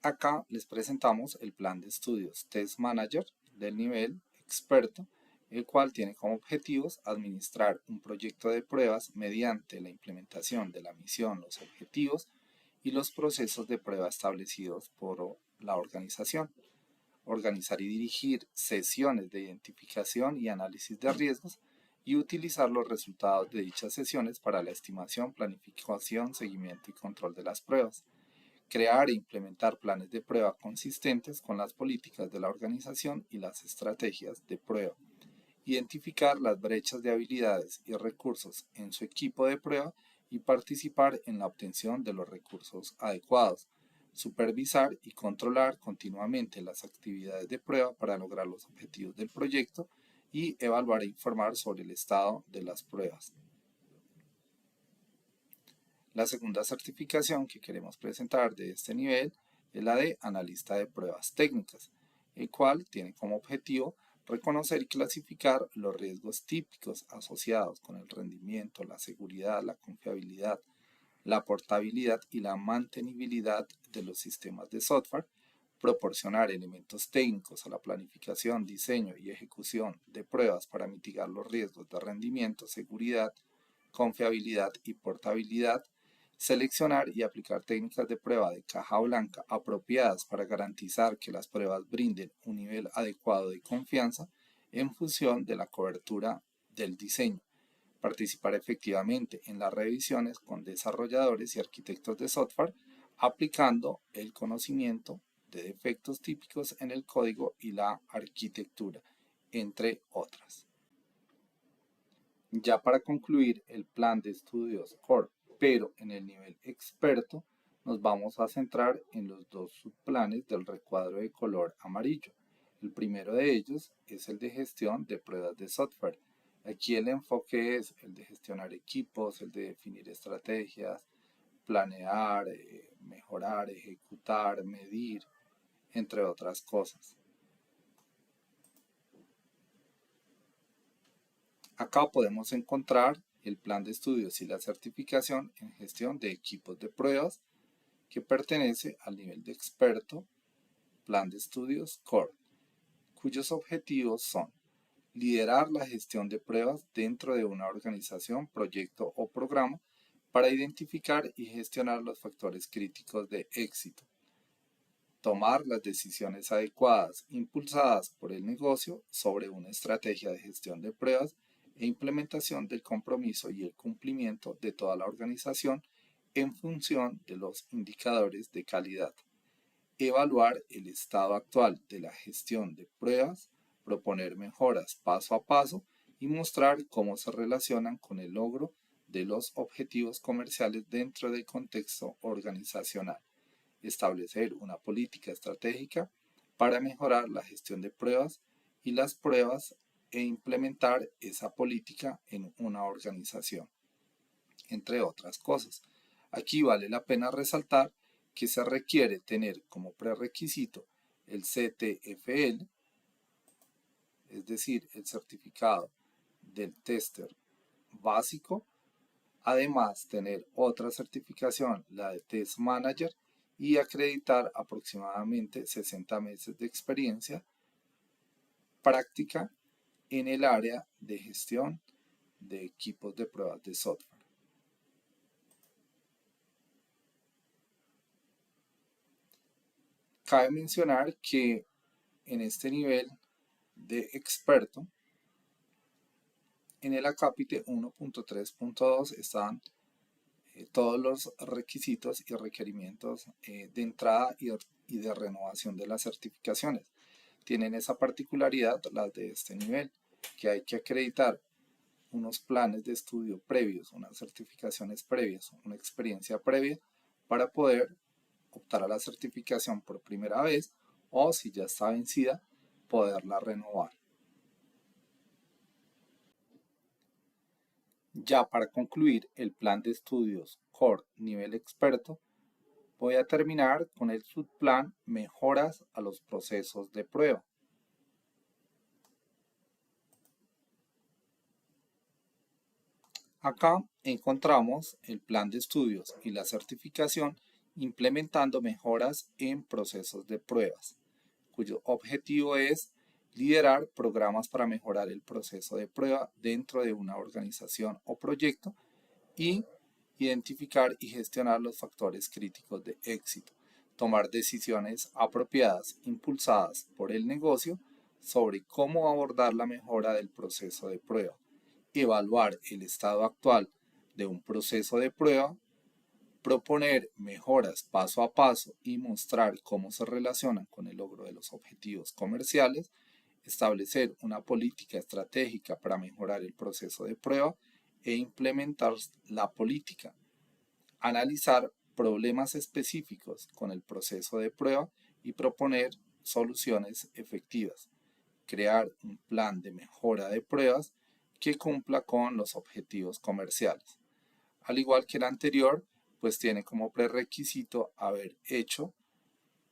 Acá les presentamos el plan de estudios Test Manager del nivel experto, el cual tiene como objetivos administrar un proyecto de pruebas mediante la implementación de la misión, los objetivos y los procesos de prueba establecidos por la organización. Organizar y dirigir sesiones de identificación y análisis de riesgos y utilizar los resultados de dichas sesiones para la estimación, planificación, seguimiento y control de las pruebas. Crear e implementar planes de prueba consistentes con las políticas de la organización y las estrategias de prueba. Identificar las brechas de habilidades y recursos en su equipo de prueba y participar en la obtención de los recursos adecuados. Supervisar y controlar continuamente las actividades de prueba para lograr los objetivos del proyecto y evaluar e informar sobre el estado de las pruebas. La segunda certificación que queremos presentar de este nivel es la de analista de pruebas técnicas, el cual tiene como objetivo reconocer y clasificar los riesgos típicos asociados con el rendimiento, la seguridad, la confiabilidad, la portabilidad y la mantenibilidad de los sistemas de software, proporcionar elementos técnicos a la planificación, diseño y ejecución de pruebas para mitigar los riesgos de rendimiento, seguridad, confiabilidad y portabilidad, seleccionar y aplicar técnicas de prueba de caja blanca apropiadas para garantizar que las pruebas brinden un nivel adecuado de confianza en función de la cobertura del diseño, participar efectivamente en las revisiones con desarrolladores y arquitectos de software, aplicando el conocimiento de defectos típicos en el código y la arquitectura, entre otras. Ya para concluir el plan de estudios Core, pero en el nivel experto, nos vamos a centrar en los dos subplanes del recuadro de color amarillo. El primero de ellos es el de gestión de pruebas de software. Aquí el enfoque es el de gestionar equipos, el de definir estrategias, planear, mejorar, ejecutar, medir, entre otras cosas. Acá podemos encontrar el plan de estudios y la certificación en gestión de equipos de pruebas que pertenece al nivel de experto, plan de estudios Core, cuyos objetivos son liderar la gestión de pruebas dentro de una organización, proyecto o programa para identificar y gestionar los factores críticos de éxito, tomar las decisiones adecuadas impulsadas por el negocio sobre una estrategia de gestión de pruebas e implementación del compromiso y el cumplimiento de toda la organización en función de los indicadores de calidad. Evaluar el estado actual de la gestión de pruebas, proponer mejoras paso a paso y mostrar cómo se relacionan con el logro de los objetivos comerciales dentro del contexto organizacional. Establecer una política estratégica para mejorar la gestión de pruebas y las pruebas e implementar esa política en una organización, entre otras cosas. Aquí vale la pena resaltar que se requiere tener como prerequisito el CTFL, es decir, el certificado del tester básico, además tener otra certificación, la de Test Manager, y acreditar aproximadamente 60 meses de experiencia práctica en el área de gestión de equipos de pruebas de software. Cabe mencionar que en este nivel de experto, en el acápite 1.3.2 están todos los requisitos y requerimientos de entrada y de renovación de las certificaciones. Tienen esa particularidad las de este nivel, que hay que acreditar unos planes de estudio previos, unas certificaciones previas, una experiencia previa para poder optar a la certificación por primera vez o si ya está vencida, poderla renovar. Ya para concluir el plan de estudios Core nivel experto, voy a terminar con el subplan mejoras a los procesos de prueba. Acá encontramos el plan de estudios y la certificación implementando mejoras en procesos de pruebas, cuyo objetivo es liderar programas para mejorar el proceso de prueba dentro de una organización o proyecto y identificar y gestionar los factores críticos de éxito, tomar decisiones apropiadas impulsadas por el negocio sobre cómo abordar la mejora del proceso de prueba, evaluar el estado actual de un proceso de prueba, proponer mejoras paso a paso y mostrar cómo se relacionan con el logro de los objetivos comerciales, establecer una política estratégica para mejorar el proceso de prueba e implementar la política, analizar problemas específicos con el proceso de prueba y proponer soluciones efectivas, crear un plan de mejora de pruebas que cumpla con los objetivos comerciales. Al igual que el anterior, pues tiene como prerequisito haber hecho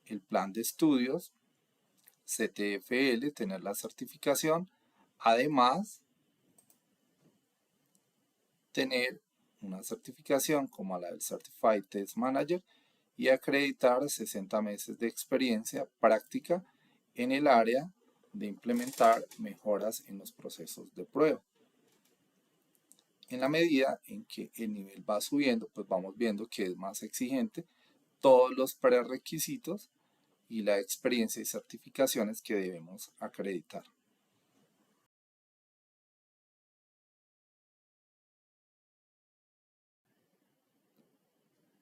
el plan de estudios, CTFL, tener la certificación, además tener una certificación como la del Certified Test Manager y acreditar 60 meses de experiencia práctica en el área de implementar mejoras en los procesos de prueba. En la medida en que el nivel va subiendo, pues vamos viendo que es más exigente todos los prerequisitos y la experiencia y certificaciones que debemos acreditar.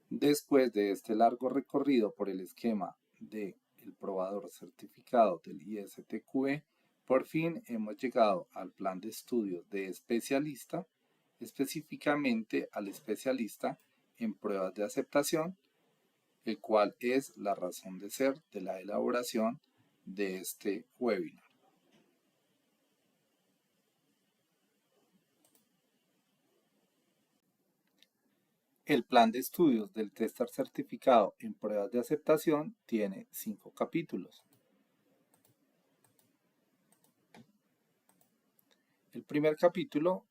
Después de este largo recorrido por el esquema del probador certificado del ISTQB, por fin hemos llegado al plan de estudios de especialista, específicamente al especialista en pruebas de aceptación, el cual es la razón de ser de la elaboración de este webinar. El plan de estudios del tester certificado en pruebas de aceptación tiene 5 capítulos. El primer capítulo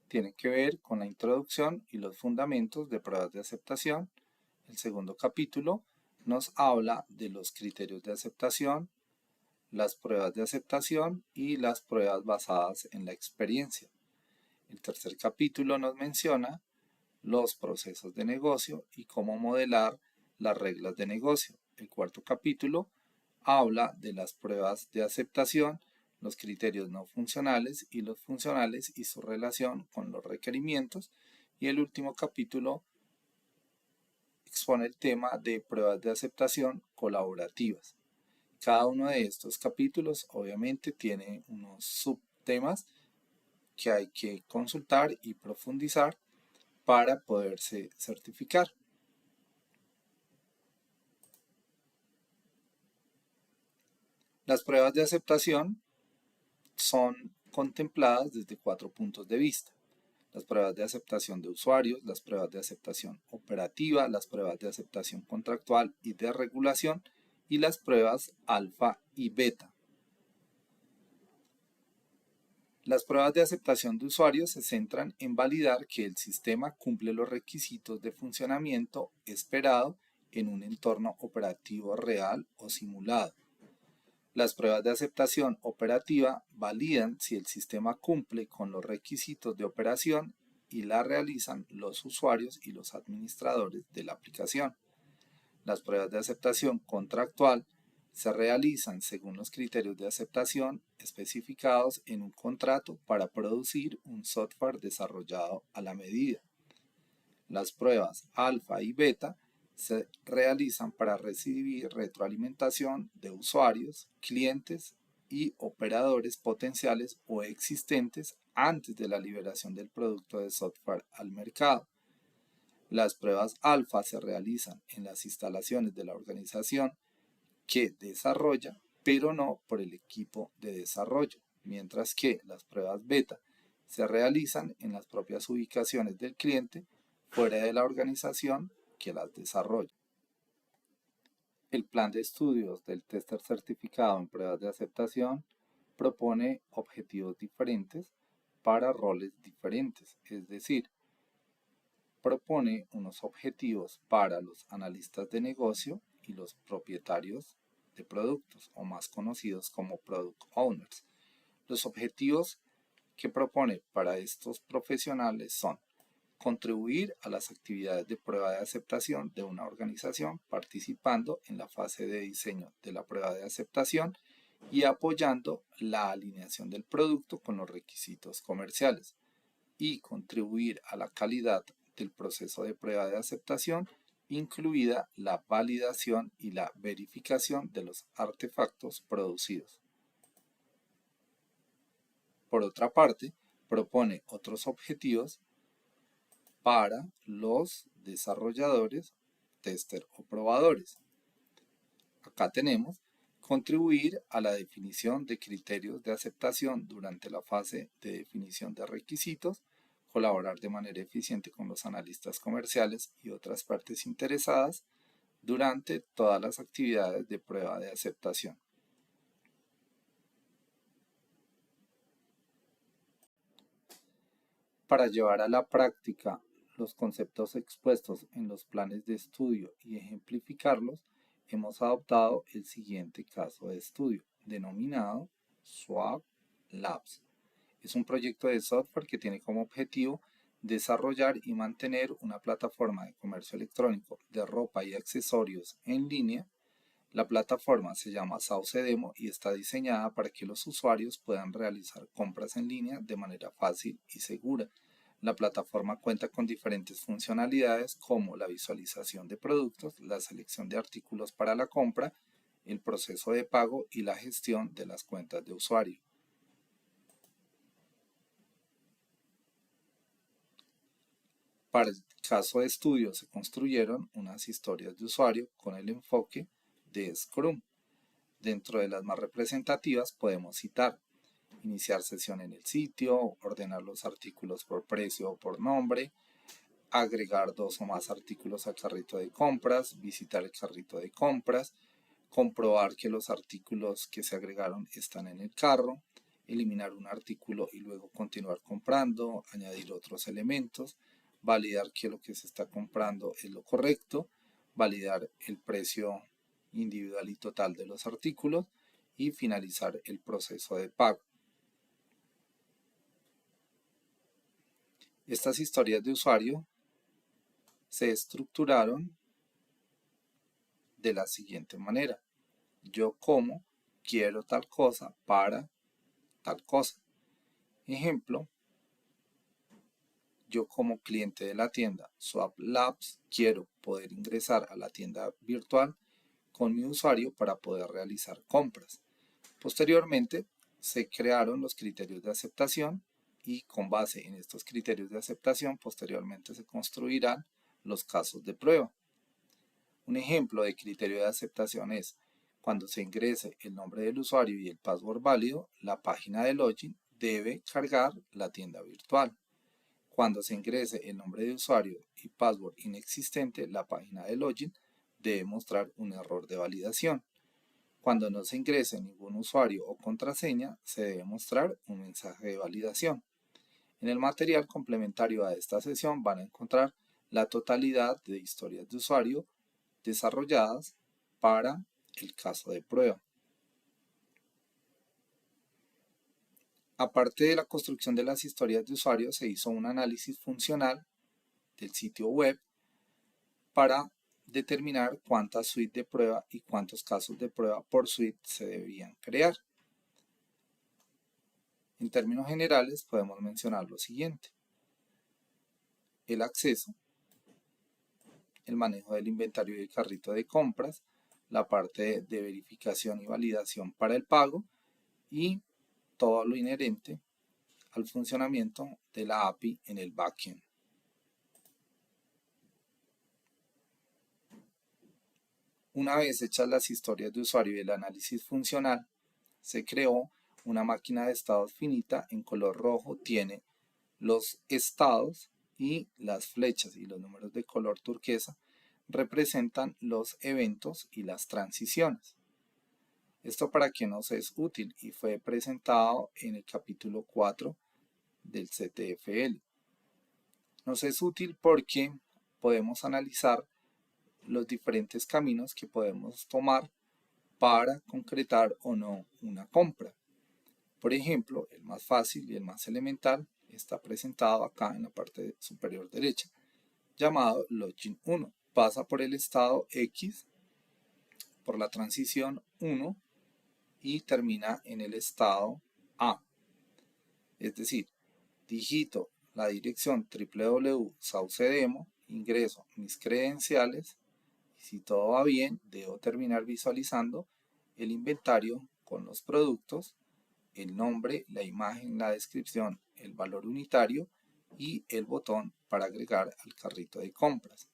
tiene que ver con la introducción y los fundamentos de pruebas de aceptación. El segundo capítulo nos habla de los criterios de aceptación, las pruebas de aceptación y las pruebas basadas en la experiencia. El tercer capítulo nos menciona los procesos de negocio y cómo modelar las reglas de negocio. El cuarto capítulo habla de las pruebas de aceptación, los criterios no funcionales y los funcionales y su relación con los requerimientos. Y el último capítulo expone el tema de pruebas de aceptación colaborativas. Cada uno de estos capítulos obviamente tiene unos subtemas que hay que consultar y profundizar para poderse certificar. Las pruebas de aceptación son contempladas desde 4 puntos de vista. Las pruebas de aceptación de usuarios, las pruebas de aceptación operativa, las pruebas de aceptación contractual y de regulación y las pruebas alfa y beta. Las pruebas de aceptación de usuarios se centran en validar que el sistema cumple los requisitos de funcionamiento esperado en un entorno operativo real o simulado. Las pruebas de aceptación operativa validan si el sistema cumple con los requisitos de operación y la realizan los usuarios y los administradores de la aplicación. Las pruebas de aceptación contractual se realizan según los criterios de aceptación especificados en un contrato para producir un software desarrollado a la medida. Las pruebas alfa y beta se realizan para recibir retroalimentación de usuarios, clientes y operadores potenciales o existentes antes de la liberación del producto de software al mercado. Las pruebas alfa se realizan en las instalaciones de la organización que desarrolla, pero no por el equipo de desarrollo, mientras que las pruebas beta se realizan en las propias ubicaciones del cliente fuera de la organización que las desarrolla. El plan de estudios del tester certificado en pruebas de aceptación propone objetivos diferentes para roles diferentes, es decir, propone unos objetivos para los analistas de negocio y los propietarios de productos, o más conocidos como Product Owners. Los objetivos que propone para estos profesionales son contribuir a las actividades de prueba de aceptación de una organización participando en la fase de diseño de la prueba de aceptación y apoyando la alineación del producto con los requisitos comerciales y contribuir a la calidad del proceso de prueba de aceptación, incluida la validación y la verificación de los artefactos producidos. Por otra parte, propone otros objetivos para los desarrolladores, tester o probadores. Acá tenemos contribuir a la definición de criterios de aceptación durante la fase de definición de requisitos, colaborar de manera eficiente con los analistas comerciales y otras partes interesadas durante todas las actividades de prueba de aceptación. Para llevar a la práctica los conceptos expuestos en los planes de estudio y ejemplificarlos, hemos adoptado el siguiente caso de estudio, denominado Swap Labs. Es un proyecto de software que tiene como objetivo desarrollar y mantener una plataforma de comercio electrónico de ropa y accesorios en línea. La plataforma se llama Saucedemo y está diseñada para que los usuarios puedan realizar compras en línea de manera fácil y segura. La plataforma cuenta con diferentes funcionalidades como la visualización de productos, la selección de artículos para la compra, el proceso de pago y la gestión de las cuentas de usuario. Para el caso de estudio se construyeron unas historias de usuario con el enfoque de Scrum. Dentro de las más representativas podemos citar iniciar sesión en el sitio, ordenar los artículos por precio o por nombre, agregar 2 o más artículos al carrito de compras, visitar el carrito de compras, comprobar que los artículos que se agregaron están en el carro, eliminar un artículo y luego continuar comprando, añadir otros elementos, validar que lo que se está comprando es lo correcto, validar el precio individual y total de los artículos y finalizar el proceso de pago. Estas historias de usuario se estructuraron de la siguiente manera. Yo como quiero tal cosa para tal cosa. Ejemplo, yo como cliente de la tienda Swap Labs quiero poder ingresar a la tienda virtual con mi usuario para poder realizar compras. Posteriormente, se crearon los criterios de aceptación y con base en estos criterios de aceptación, posteriormente se construirán los casos de prueba. Un ejemplo de criterio de aceptación es cuando se ingrese el nombre del usuario y el password válido, la página de login debe cargar la tienda virtual. Cuando se ingrese el nombre de usuario y password inexistente, la página de login debe mostrar un error de validación. Cuando no se ingrese ningún usuario o contraseña, se debe mostrar un mensaje de validación. En el material complementario a esta sesión van a encontrar la totalidad de historias de usuario desarrolladas para el caso de prueba. Aparte de la construcción de las historias de usuario, se hizo un análisis funcional del sitio web para determinar cuántas suites de prueba y cuántos casos de prueba por suite se debían crear. En términos generales podemos mencionar lo siguiente: el acceso, el manejo del inventario y el carrito de compras, la parte de verificación y validación para el pago y todo lo inherente al funcionamiento de la API en el backend. Una vez hechas las historias de usuario y el análisis funcional, se creó una máquina de estados finita. En color rojo tiene los estados y las flechas y los números de color turquesa representan los eventos y las transiciones. Esto para qué nos es útil y fue presentado en el capítulo 4 del CTFL. Nos es útil porque podemos analizar los diferentes caminos que podemos tomar para concretar o no una compra. Por ejemplo, el más fácil y el más elemental está presentado acá en la parte superior derecha, llamado Login 1. Pasa por el estado X, por la transición 1 y termina en el estado A. Es decir, digito la dirección www.saucedemo, ingreso mis credenciales y si todo va bien, debo terminar visualizando el inventario con los productos, el nombre, la imagen, la descripción, el valor unitario y el botón para agregar al carrito de compras.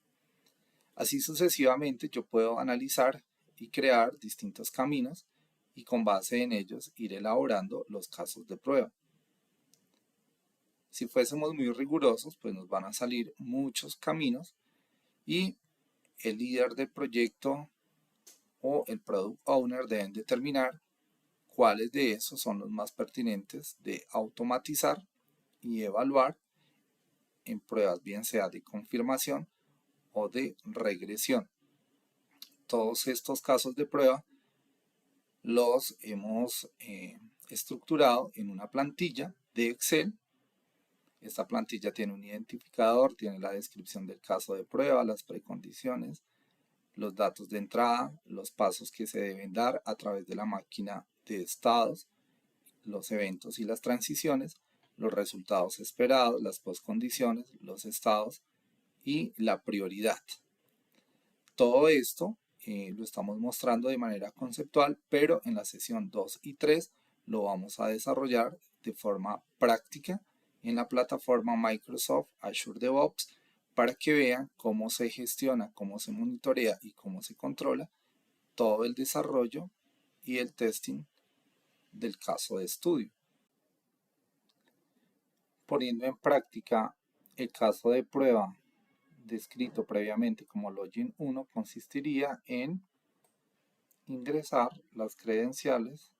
Así sucesivamente yo puedo analizar y crear distintos caminos y con base en ellos ir elaborando los casos de prueba. Si fuésemos muy rigurosos, pues nos van a salir muchos caminos y el líder del proyecto o el product owner deben determinar cuáles de esos son los más pertinentes de automatizar y evaluar en pruebas bien sea de confirmación o de regresión. Todos estos casos de prueba los hemos estructurado en una plantilla de Excel. Esta plantilla tiene un identificador, tiene la descripción del caso de prueba, las precondiciones, los datos de entrada, los pasos que se deben dar a través de la máquina de estados, los eventos y las transiciones, los resultados esperados, las postcondiciones, los estados y la prioridad. Todo esto lo estamos mostrando de manera conceptual, pero en la sesión 2 y 3 lo vamos a desarrollar de forma práctica en la plataforma Microsoft Azure DevOps para que vean cómo se gestiona, cómo se monitorea y cómo se controla todo el desarrollo y el testing del caso de estudio. Poniendo en práctica el caso de prueba descrito previamente como Login 1 consistiría en ingresar las credenciales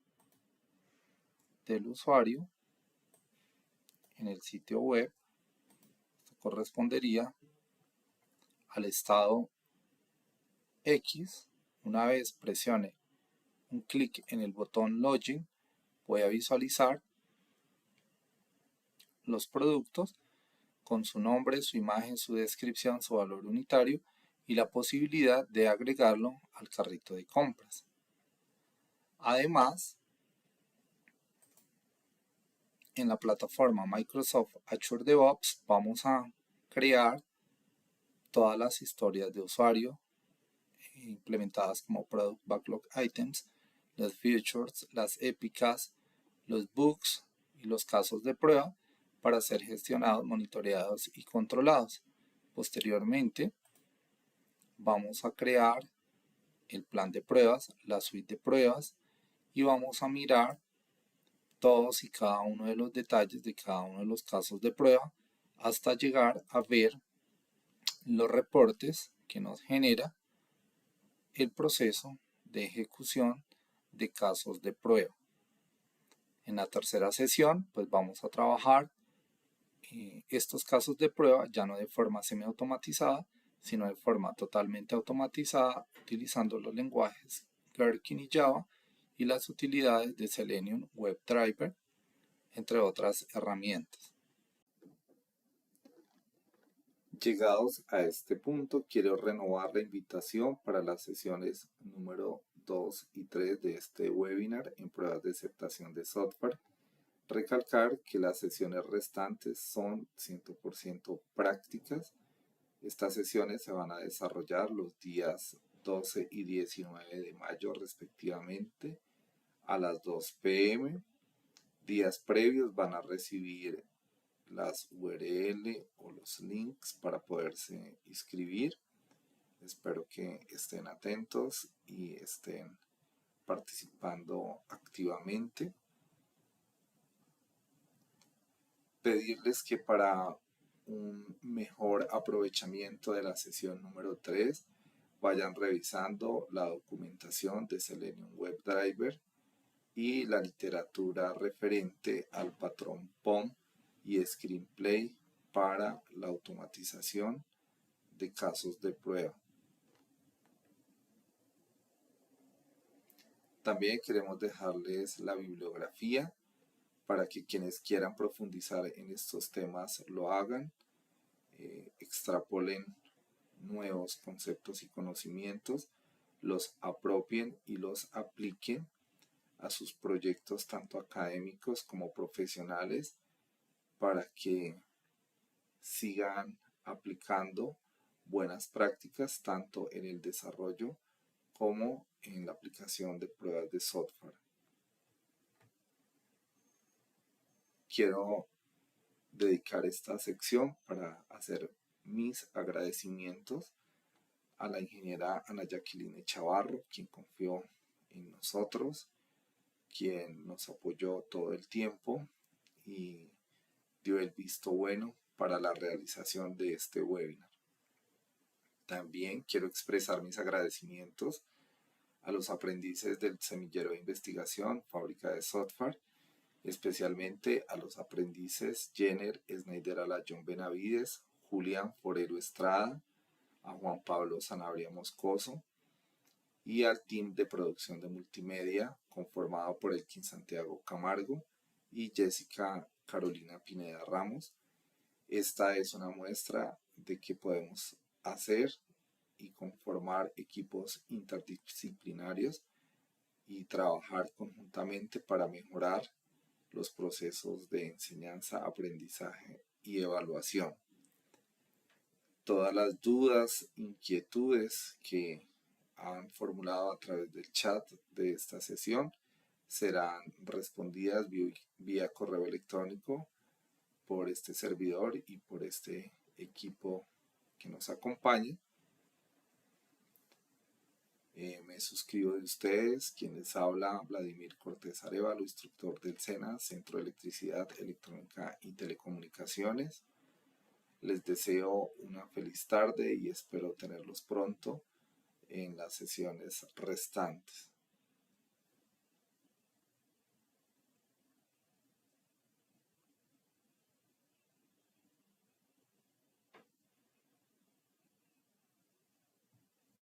del usuario en el sitio web. Esto correspondería al estado X. Una vez presione un clic en el botón Login, voy a visualizar los productos con su nombre, su imagen, su descripción, su valor unitario y la posibilidad de agregarlo al carrito de compras. Además, en la plataforma Microsoft Azure DevOps vamos a crear todas las historias de usuario implementadas como Product Backlog Items, los features, las épicas, los bugs y los casos de prueba para ser gestionados, monitoreados y controlados. Posteriormente, vamos a crear el plan de pruebas, la suite de pruebas y vamos a mirar todos y cada uno de los detalles de cada uno de los casos de prueba hasta llegar a ver los reportes que nos genera el proceso de ejecución de casos de prueba. En la tercera sesión, pues vamos a trabajar estos casos de prueba ya no de forma semiautomatizada, sino de forma totalmente automatizada utilizando los lenguajes Gherkin y Java y las utilidades de Selenium WebDriver, entre otras herramientas. Llegados a este punto, quiero renovar la invitación para las sesiones número 2 y 3 de este webinar en pruebas de aceptación de software. Recalcar que las sesiones restantes son 100% prácticas. Estas sesiones se van a desarrollar los días 12 y 19 de mayo respectivamente a las 2 p.m. Días previos van a recibir las URL o los links para poderse inscribir. Espero que estén atentos y estén participando activamente. Pedirles que para un mejor aprovechamiento de la sesión número 3 vayan revisando la documentación de Selenium WebDriver y la literatura referente al patrón POM y Screenplay para la automatización de casos de prueba. También queremos dejarles la bibliografía para que quienes quieran profundizar en estos temas lo hagan, extrapolen nuevos conceptos y conocimientos, los apropien y los apliquen a sus proyectos tanto académicos como profesionales para que sigan aplicando buenas prácticas tanto en el desarrollo como en la aplicación de pruebas de software. Quiero dedicar esta sección para hacer mis agradecimientos a la ingeniera Ana Jacqueline Chavarro, quien confió en nosotros, quien nos apoyó todo el tiempo y dio el visto bueno para la realización de este webinar. También quiero expresar mis agradecimientos a los aprendices del Semillero de Investigación, Fábrica de Software, especialmente a los aprendices Jenner Snyder Alayón Benavides, Julián Forero Estrada, a Juan Pablo Sanabria Moscoso y al team de producción de multimedia conformado por Elkin Santiago Camargo y Jessica Carolina Pineda Ramos. Esta es una muestra de que podemos hacer y conformar equipos interdisciplinarios y trabajar conjuntamente para mejorar los procesos de enseñanza, aprendizaje y evaluación. Todas las dudas, inquietudes que han formulado a través del chat de esta sesión serán respondidas vía correo electrónico por este servidor y por este equipo que nos acompaña. Me suscribo de ustedes, quien les habla Vladimir Cortés Arevalo, instructor del SENA, Centro de Electricidad, Electrónica y Telecomunicaciones. Les deseo una feliz tarde y espero tenerlos pronto en las sesiones restantes.